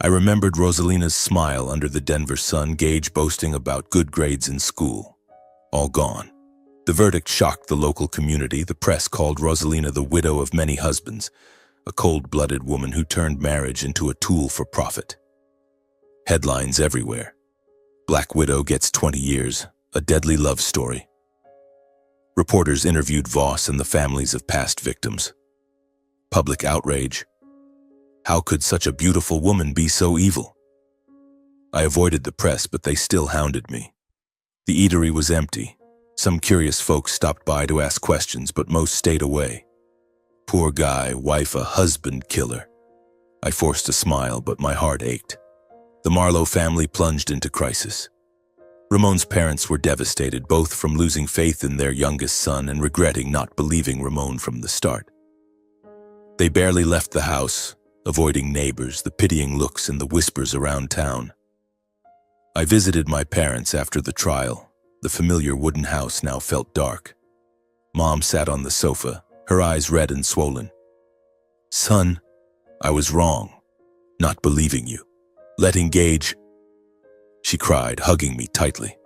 I remembered Rosalina's smile under the Denver sun, Gage boasting about good grades in school. All gone. The verdict shocked the local community. The press called Rosalina the widow of many husbands, a cold-blooded woman who turned marriage into a tool for profit. Headlines everywhere. Black widow gets 20 years, a deadly love story. Reporters interviewed Voss and the families of past victims. Public outrage. How could such a beautiful woman be so evil? I avoided the press, but they still hounded me. The eatery was empty. Some curious folks stopped by to ask questions, but most stayed away. Poor guy, wife a husband killer. I forced a smile, but my heart ached. The Marlowe family plunged into crisis. Ramon's parents were devastated, both from losing faith in their youngest son and regretting not believing Ramon from the start. They barely left the house, avoiding neighbors, the pitying looks, and the whispers around town. I visited my parents after the trial. The familiar wooden house now felt dark. Mom sat on the sofa, her eyes red and swollen. "Son, I was wrong, not believing you, letting Gage..." She cried, hugging me tightly.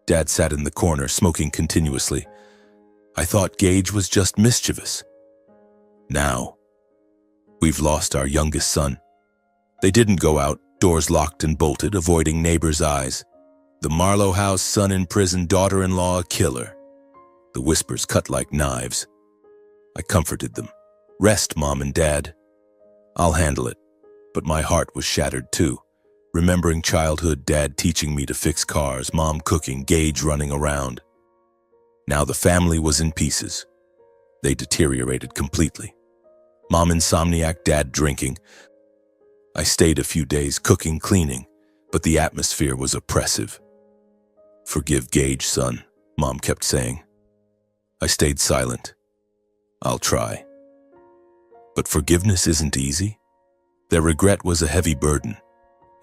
Dad sat in the corner, smoking continuously. "I thought Gage was just mischievous. Now, we've lost our youngest son. They didn't go out, doors locked and bolted, avoiding neighbors' eyes. The Marlowe house, son in prison, daughter-in-law a killer." The whispers cut like knives. I comforted them. "Rest, Mom and Dad. I'll handle it." But my heart was shattered too. Remembering childhood, Dad teaching me to fix cars, Mom cooking, Gage running around. Now the family was in pieces. They deteriorated completely. Mom insomniac, Dad drinking. I stayed a few days cooking, cleaning, but the atmosphere was oppressive. "Forgive Gage, son," Mom kept saying. I stayed silent. "I'll try." But forgiveness isn't easy. Their regret was a heavy burden.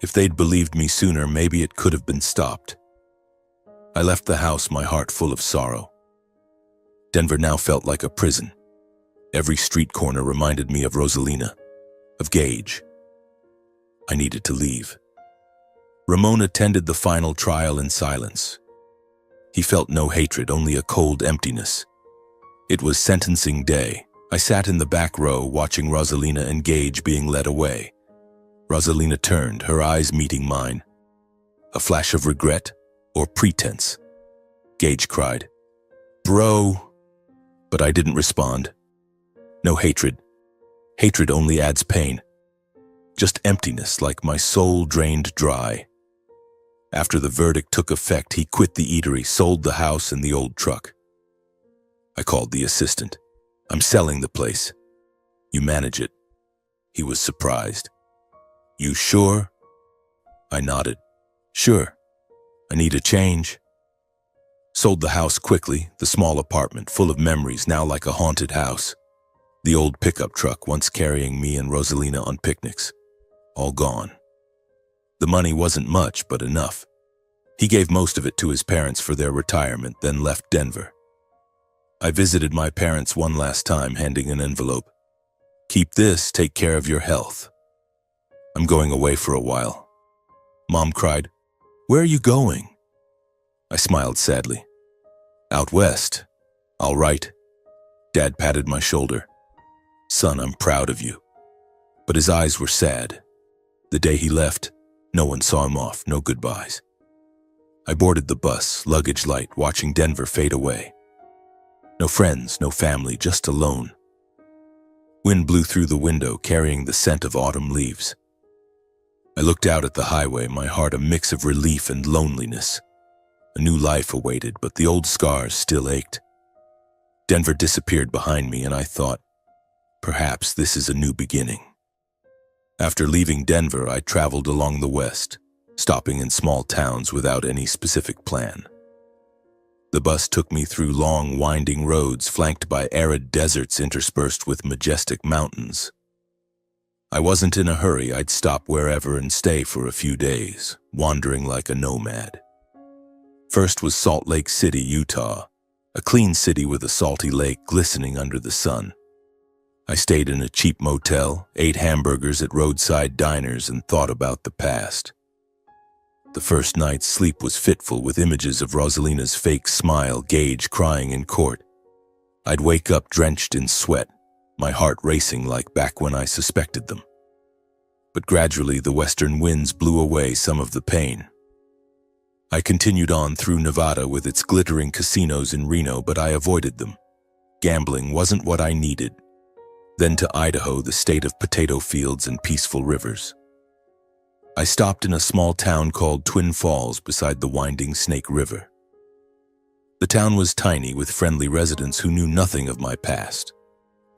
If they'd believed me sooner, maybe it could have been stopped. I left the house, my heart full of sorrow. Denver now felt like a prison. Every street corner reminded me of Rosalina, of Gage. I needed to leave. Ramon attended the final trial in silence. He felt no hatred, only a cold emptiness. It was sentencing day. I sat in the back row watching Rosalina and Gage being led away. Rosalina turned, her eyes meeting mine. A flash of regret or pretense. Gage cried, "Bro!" But I didn't respond. No hatred. Hatred only adds pain. Just emptiness, like my soul drained dry. After the verdict took effect, he quit the eatery, sold the house and the old truck. I called the assistant. "I'm selling the place. You manage it." He was surprised. "You sure?" I nodded. "Sure. I need a change." Sold the house quickly, the small apartment full of memories, now like a haunted house. The old pickup truck once carrying me and Rosalina on picnics. All gone. The money wasn't much, but enough. He gave most of it to his parents for their retirement, then left Denver. I visited my parents one last time, handing an envelope. "Keep this, take care of your health. I'm going away for a while." Mom cried, "Where are you going?" I smiled sadly. "Out west. All right." Dad patted my shoulder. "Son, I'm proud of you." But his eyes were sad. The day he left, no one saw him off, no goodbyes. I boarded the bus, luggage light, watching Denver fade away. No friends, no family, just alone. Wind blew through the window, carrying the scent of autumn leaves. I looked out at the highway, my heart a mix of relief and loneliness. A new life awaited, but the old scars still ached. Denver disappeared behind me, and I thought, perhaps this is a new beginning. After leaving Denver, I traveled along the west, stopping in small towns without any specific plan. The bus took me through long, winding roads flanked by arid deserts interspersed with majestic mountains. I wasn't in a hurry. I'd stop wherever and stay for a few days, wandering like a nomad. First was Salt Lake City, Utah, a clean city with a salty lake glistening under the sun. I stayed in a cheap motel, ate hamburgers at roadside diners, and thought about the past. The first night's sleep was fitful with images of Rosalina's fake smile, Gage crying in court. I'd wake up drenched in sweat, my heart racing like back when I suspected them. But gradually the western winds blew away some of the pain. I continued on through Nevada with its glittering casinos in Reno, but I avoided them. Gambling wasn't what I needed. Then to Idaho, the state of potato fields and peaceful rivers. I stopped in a small town called Twin Falls beside the winding Snake River. The town was tiny with friendly residents who knew nothing of my past.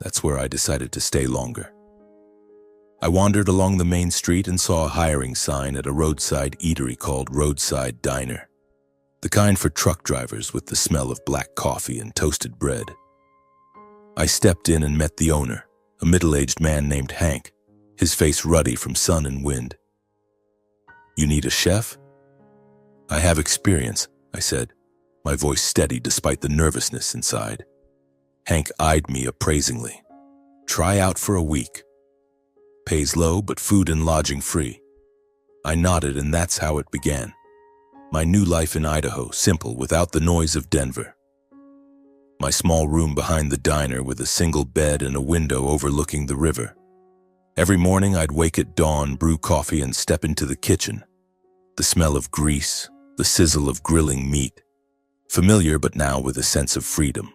That's where I decided to stay longer. I wandered along the main street and saw a hiring sign at a roadside eatery called Roadside Diner, the kind for truck drivers with the smell of black coffee and toasted bread. I stepped in and met the owner, a middle-aged man named Hank, his face ruddy from sun and wind. "You need a chef?" "I have experience," I said, my voice steady despite the nervousness inside. Hank eyed me appraisingly. "Try out for a week. Pays low, but food and lodging free." I nodded, and that's how it began. My new life in Idaho, simple, without the noise of Denver. My small room behind the diner with a single bed and a window overlooking the river. Every morning I'd wake at dawn, brew coffee, and step into the kitchen. The smell of grease, the sizzle of grilling meat. Familiar, but now with a sense of freedom.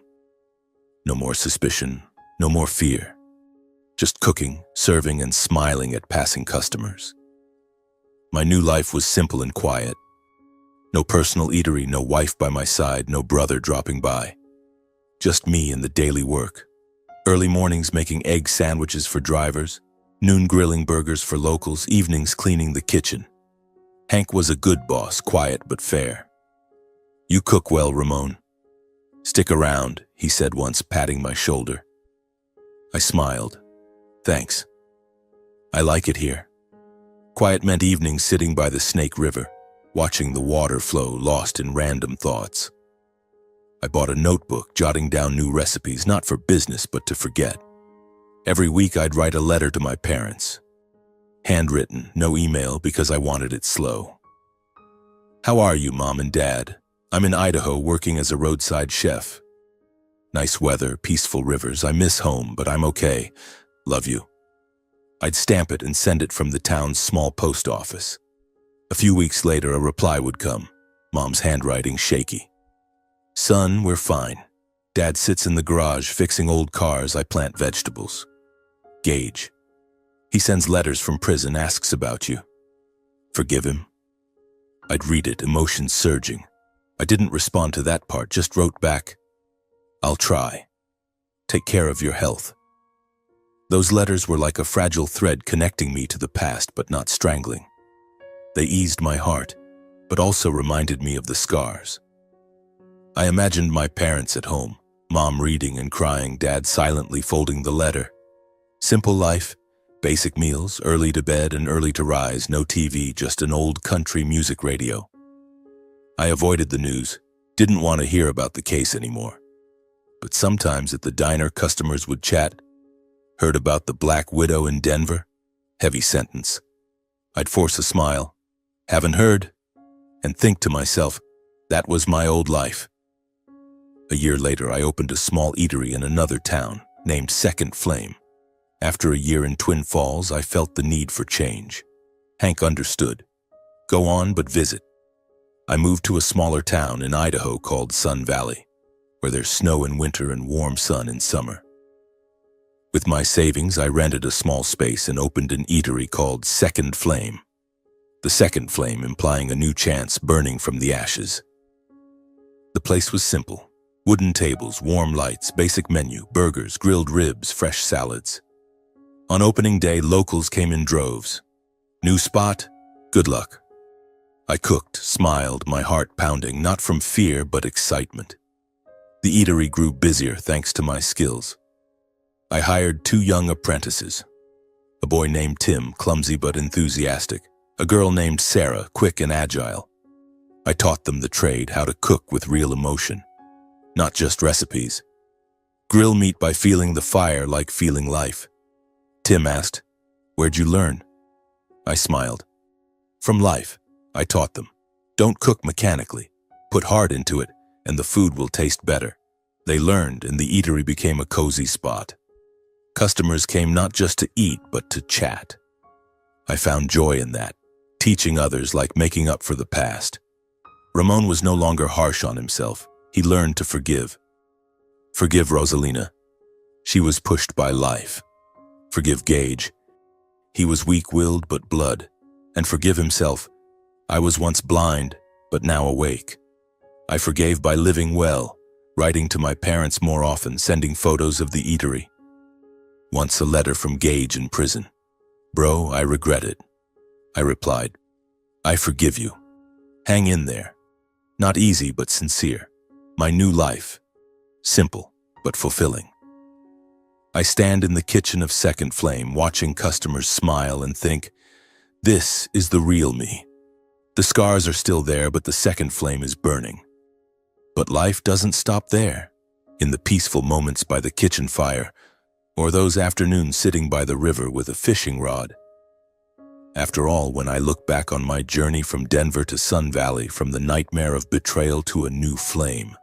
No more suspicion, no more fear. Just cooking, serving, and smiling at passing customers. My new life was simple and quiet. No personal eatery, no wife by my side, no brother dropping by. Just me and the daily work. Early mornings making egg sandwiches for drivers, noon grilling burgers for locals, evenings cleaning the kitchen. Hank was a good boss, quiet but fair. "You cook well, Ramon." "Stick around," he said once, patting my shoulder. I smiled. "Thanks. I like it here." Quiet meant evenings sitting by the Snake River, watching the water flow, lost in random thoughts. I bought a notebook, jotting down new recipes, not for business, but to forget. Every week I'd write a letter to my parents. Handwritten, no email, because I wanted it slow. "How are you, Mom and Dad? I'm in Idaho working as a roadside chef. Nice weather, peaceful rivers. I miss home, but I'm okay. Love you." I'd stamp it and send it from the town's small post office. A few weeks later, a reply would come, Mom's handwriting shaky. "Son, we're fine. Dad sits in the garage fixing old cars. I plant vegetables. Gage. He sends letters from prison, asks about you. Forgive him?" I'd read it, emotions surging. I didn't respond to that part, just wrote back, "I'll try. Take care of your health." Those letters were like a fragile thread connecting me to the past but not strangling. They eased my heart, but also reminded me of the scars. I imagined my parents at home, Mom reading and crying, Dad silently folding the letter. Simple life, basic meals, early to bed and early to rise, no TV, just an old country music radio. I avoided the news, didn't want to hear about the case anymore. But sometimes at the diner, customers would chat. "Heard about the Black Widow in Denver?" Heavy sentence. I'd force a smile. "Haven't heard," and think to myself, that was my old life. A year later, I opened a small eatery in another town, named Second Flame. After a year in Twin Falls, I felt the need for change. Hank understood. Go on, but visit. I moved to a smaller town in Idaho called Sun Valley, where there's snow in winter and warm sun in summer. With my savings, I rented a small space and opened an eatery called Second Flame. The second flame implying a new chance burning from the ashes. The place was simple. Wooden tables, warm lights, basic menu, burgers, grilled ribs, fresh salads. On opening day, locals came in droves. New spot? Good luck. I cooked, smiled, my heart pounding, not from fear but excitement. The eatery grew busier thanks to my skills. I hired 2 young apprentices. A boy named Tim, clumsy but enthusiastic. A girl named Sarah, quick and agile. I taught them the trade, how to cook with real emotion, not just recipes. Grill meat by feeling the fire like feeling life. Tim asked, "Where'd you learn?" I smiled. From life, I taught them. Don't cook mechanically. Put heart into it, and the food will taste better. They learned, and the eatery became a cozy spot. Customers came not just to eat, but to chat. I found joy in that, teaching others like making up for the past. Ramon was no longer harsh on himself. He learned to forgive. Forgive Rosalina. She was pushed by life. Forgive Gage. He was weak-willed but blood. And forgive himself. I was once blind, but now awake. I forgave by living well, writing to my parents more often, sending photos of the eatery. Once a letter from Gage in prison. "Bro, I regret it." I replied, "I forgive you. Hang in there." Not easy, but sincere. My new life. Simple, but fulfilling. I stand in the kitchen of Second Flame, watching customers smile and think, this is the real me. The scars are still there, but the second flame is burning. But life doesn't stop there. In the peaceful moments by the kitchen fire, or those afternoons sitting by the river with a fishing rod. After all, when I look back on my journey from Denver to Sun Valley, from the nightmare of betrayal to a new flame,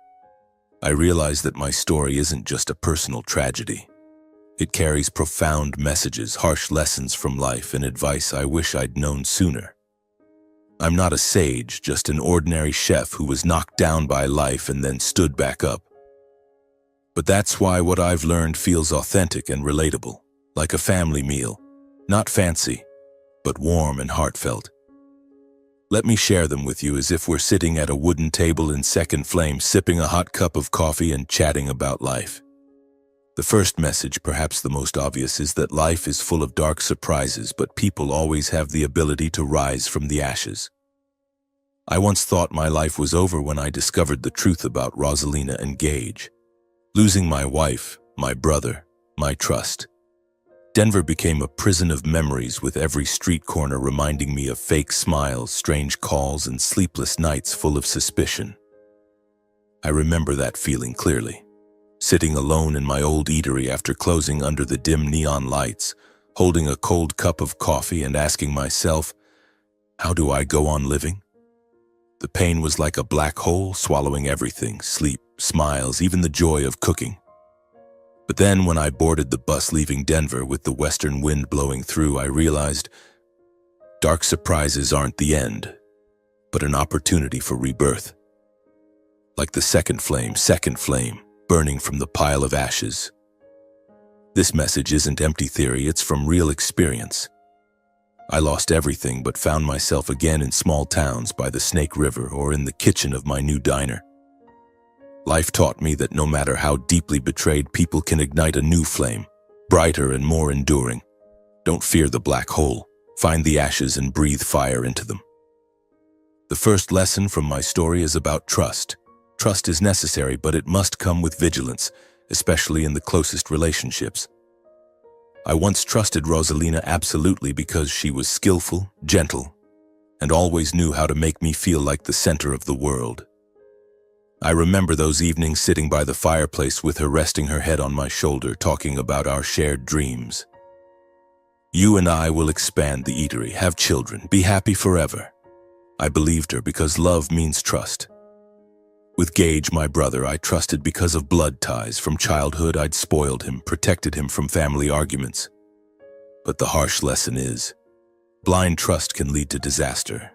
I realize that my story isn't just a personal tragedy. It carries profound messages, harsh lessons from life, and advice I wish I'd known sooner. I'm not a sage, just an ordinary chef who was knocked down by life and then stood back up. But that's why what I've learned feels authentic and relatable, like a family meal, not fancy, but warm and heartfelt. Let me share them with you as if we're sitting at a wooden table in Second Flame, sipping a hot cup of coffee and chatting about life. The first message, perhaps the most obvious, is that life is full of dark surprises, but people always have the ability to rise from the ashes. I once thought my life was over when I discovered the truth about Rosalina and Gage. Losing my wife, my brother, my trust. Denver became a prison of memories, with every street corner reminding me of fake smiles, strange calls, and sleepless nights full of suspicion. I remember that feeling clearly, sitting alone in my old eatery after closing under the dim neon lights, holding a cold cup of coffee and asking myself, how do I go on living? The pain was like a black hole, swallowing everything, sleep, smiles, even the joy of cooking. But then when I boarded the bus leaving Denver with the western wind blowing through, I realized dark surprises aren't the end, but an opportunity for rebirth. Like the second flame, burning from the pile of ashes. This message isn't empty theory, it's from real experience. I lost everything but found myself again in small towns by the Snake River or in the kitchen of my new diner. Life taught me that no matter how deeply betrayed, people can ignite a new flame, brighter and more enduring. Don't fear the black hole. Find the ashes and breathe fire into them. The first lesson from my story is about trust. Trust is necessary, but it must come with vigilance, especially in the closest relationships. I once trusted Rosalina absolutely because she was skillful, gentle, and always knew how to make me feel like the center of the world. I remember those evenings sitting by the fireplace with her resting her head on my shoulder, talking about our shared dreams. You and I will expand the eatery, have children, be happy forever. I believed her because love means trust. With Gage, my brother, I trusted because of blood ties. From childhood, I'd spoiled him, protected him from family arguments. But the harsh lesson is, blind trust can lead to disaster.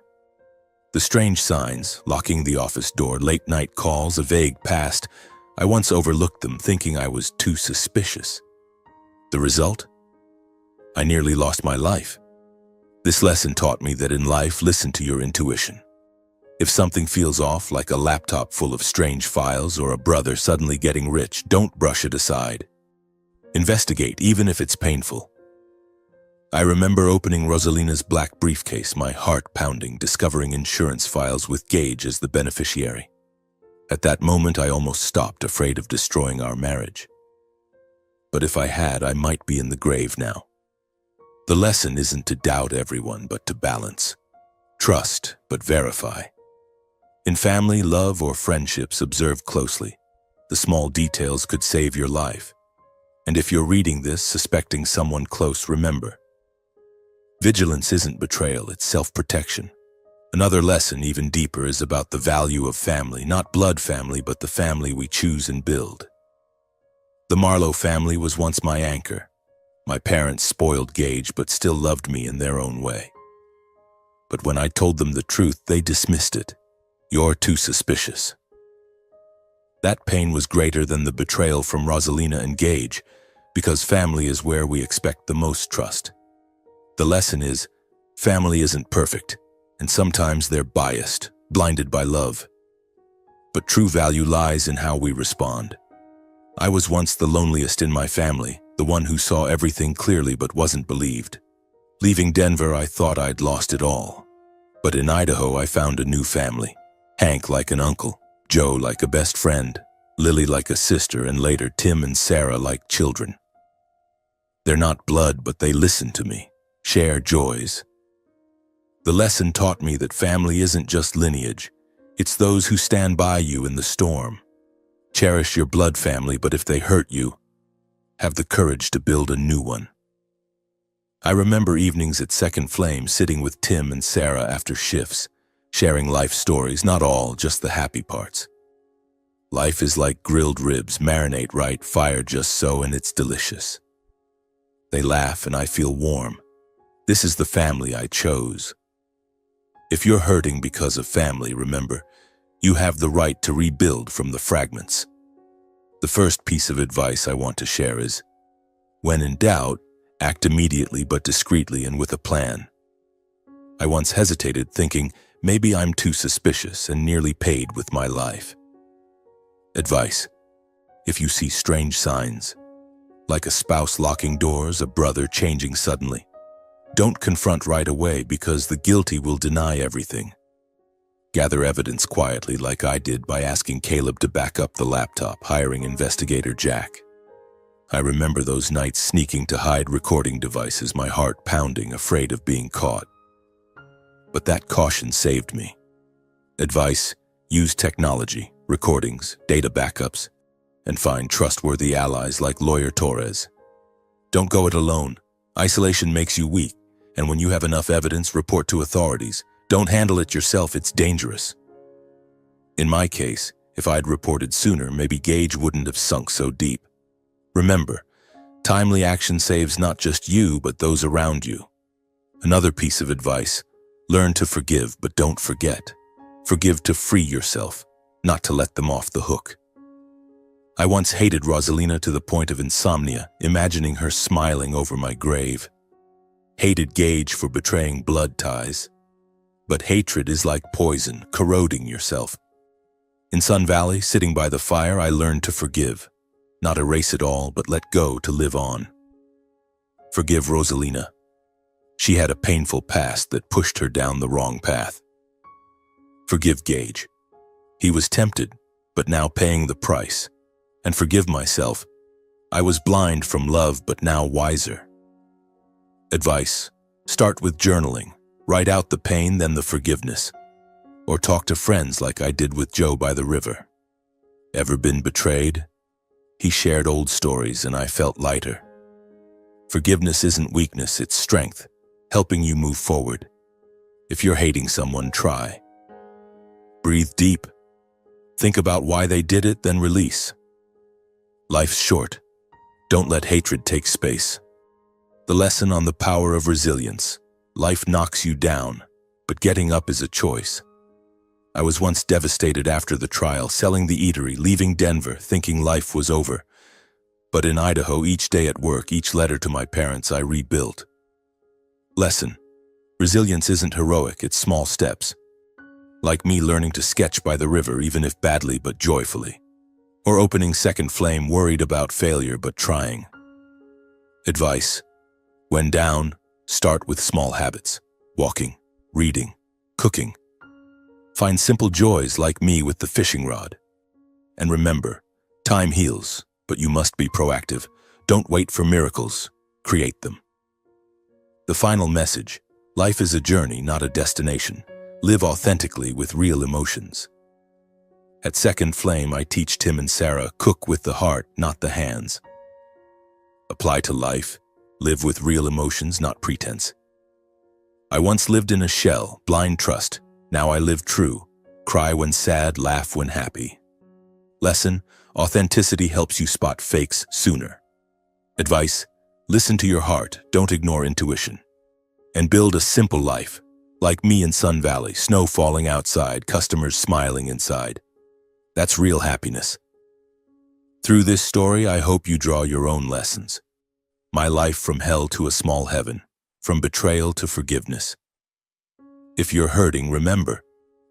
The strange signs, locking the office door, late-night calls, a vague past, I once overlooked them thinking I was too suspicious. The result? I nearly lost my life. This lesson taught me that in life, listen to your intuition. If something feels off, like a laptop full of strange files or a brother suddenly getting rich, don't brush it aside. Investigate, even if it's painful. I remember opening Rosalina's black briefcase, my heart pounding, discovering insurance files with Gage as the beneficiary. At that moment, I almost stopped, afraid of destroying our marriage. But if I had, I might be in the grave now. The lesson isn't to doubt everyone, but to balance. Trust, but verify. In family, love, or friendships, observe closely. The small details could save your life. And if you're reading this, suspecting someone close, remember, vigilance isn't betrayal, it's self-protection. Another lesson, even deeper, is about the value of family, not blood family, but the family we choose and build. The Marlowe family was once my anchor. My parents spoiled Gage, but still loved me in their own way. But when I told them the truth, they dismissed it. You're too suspicious. That pain was greater than the betrayal from Rosalina and Gage, because family is where we expect the most trust. The lesson is, family isn't perfect, and sometimes they're biased, blinded by love. But true value lies in how we respond. I was once the loneliest in my family, the one who saw everything clearly but wasn't believed. Leaving Denver, I thought I'd lost it all. But in Idaho, I found a new family. Hank like an uncle, Joe like a best friend, Lily like a sister, and later Tim and Sarah like children. They're not blood, but they listen to me, share joys. The lesson taught me that family isn't just lineage. It's those who stand by you in the storm. Cherish your blood family, but if they hurt you, have the courage to build a new one. I remember evenings at Second Flame sitting with Tim and Sarah after shifts, sharing life stories, not all, just the happy parts. Life is like grilled ribs, marinate right, fire just so, and it's delicious. They laugh and I feel warm. This is the family I chose. If you're hurting because of family, remember, you have the right to rebuild from the fragments. The first piece of advice I want to share is, when in doubt, act immediately but discreetly and with a plan. I once hesitated, thinking, maybe I'm too suspicious, and nearly paid with my life. Advice: if you see strange signs, like a spouse locking doors, a brother changing suddenly, don't confront right away because the guilty will deny everything. Gather evidence quietly like I did by asking Caleb to back up the laptop, hiring investigator Jack. I remember those nights sneaking to hide recording devices, my heart pounding, afraid of being caught. But that caution saved me. Advice: use technology, recordings, data backups, and find trustworthy allies like Lawyer Torres. Don't go it alone. Isolation makes you weak, and when you have enough evidence, report to authorities. Don't handle it yourself, it's dangerous. In my case, if I'd reported sooner, maybe Gage wouldn't have sunk so deep. Remember, timely action saves not just you, but those around you. Another piece of advice: learn to forgive, but don't forget. Forgive to free yourself, not to let them off the hook. I once hated Rosalina to the point of insomnia, imagining her smiling over my grave. Hated Gage for betraying blood ties. But hatred is like poison, corroding yourself. In Sun Valley, sitting by the fire, I learned to forgive. Not erase it all, but let go to live on. Forgive Rosalina. She had a painful past that pushed her down the wrong path. Forgive Gage. He was tempted, but now paying the price. And forgive myself. I was blind from love, but now wiser. Advice: start with journaling. Write out the pain, then the forgiveness. Or talk to friends like I did with Joe by the river. Ever been betrayed? He shared old stories and I felt lighter. Forgiveness isn't weakness, it's strength, helping you move forward. If you're hating someone, try. Breathe deep. Think about why they did it, then release. Life's short. Don't let hatred take space. The lesson on the power of resilience. Life knocks you down, but getting up is a choice. I was once devastated after the trial, selling the eatery, leaving Denver, thinking life was over. But in Idaho, each day at work, each letter to my parents, I rebuilt. Lesson: resilience isn't heroic, it's small steps. Like me learning to sketch by the river, even if badly but joyfully. Or opening second flame, worried about failure but trying. Advice: when down, start with small habits. Walking, reading, cooking. Find simple joys like me with the fishing rod. And remember, time heals, but you must be proactive. Don't wait for miracles, create them. The final message: life is a journey, not a destination. Live authentically with real emotions. At Second Flame, I teach Tim and Sarah, cook with the heart, not the hands. Apply to life, live with real emotions, not pretense. I once lived in a shell, blind trust. Now I live true. Cry when sad, laugh when happy. Lesson: authenticity helps you spot fakes sooner. Advice: listen to your heart, don't ignore intuition. And build a simple life, like me in Sun Valley, snow falling outside, customers smiling inside. That's real happiness. Through this story, I hope you draw your own lessons. My life from hell to a small heaven, from betrayal to forgiveness. If you're hurting, remember,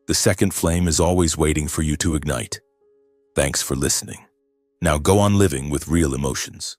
the second flame is always waiting for you to ignite. Thanks for listening. Now go on living with real emotions.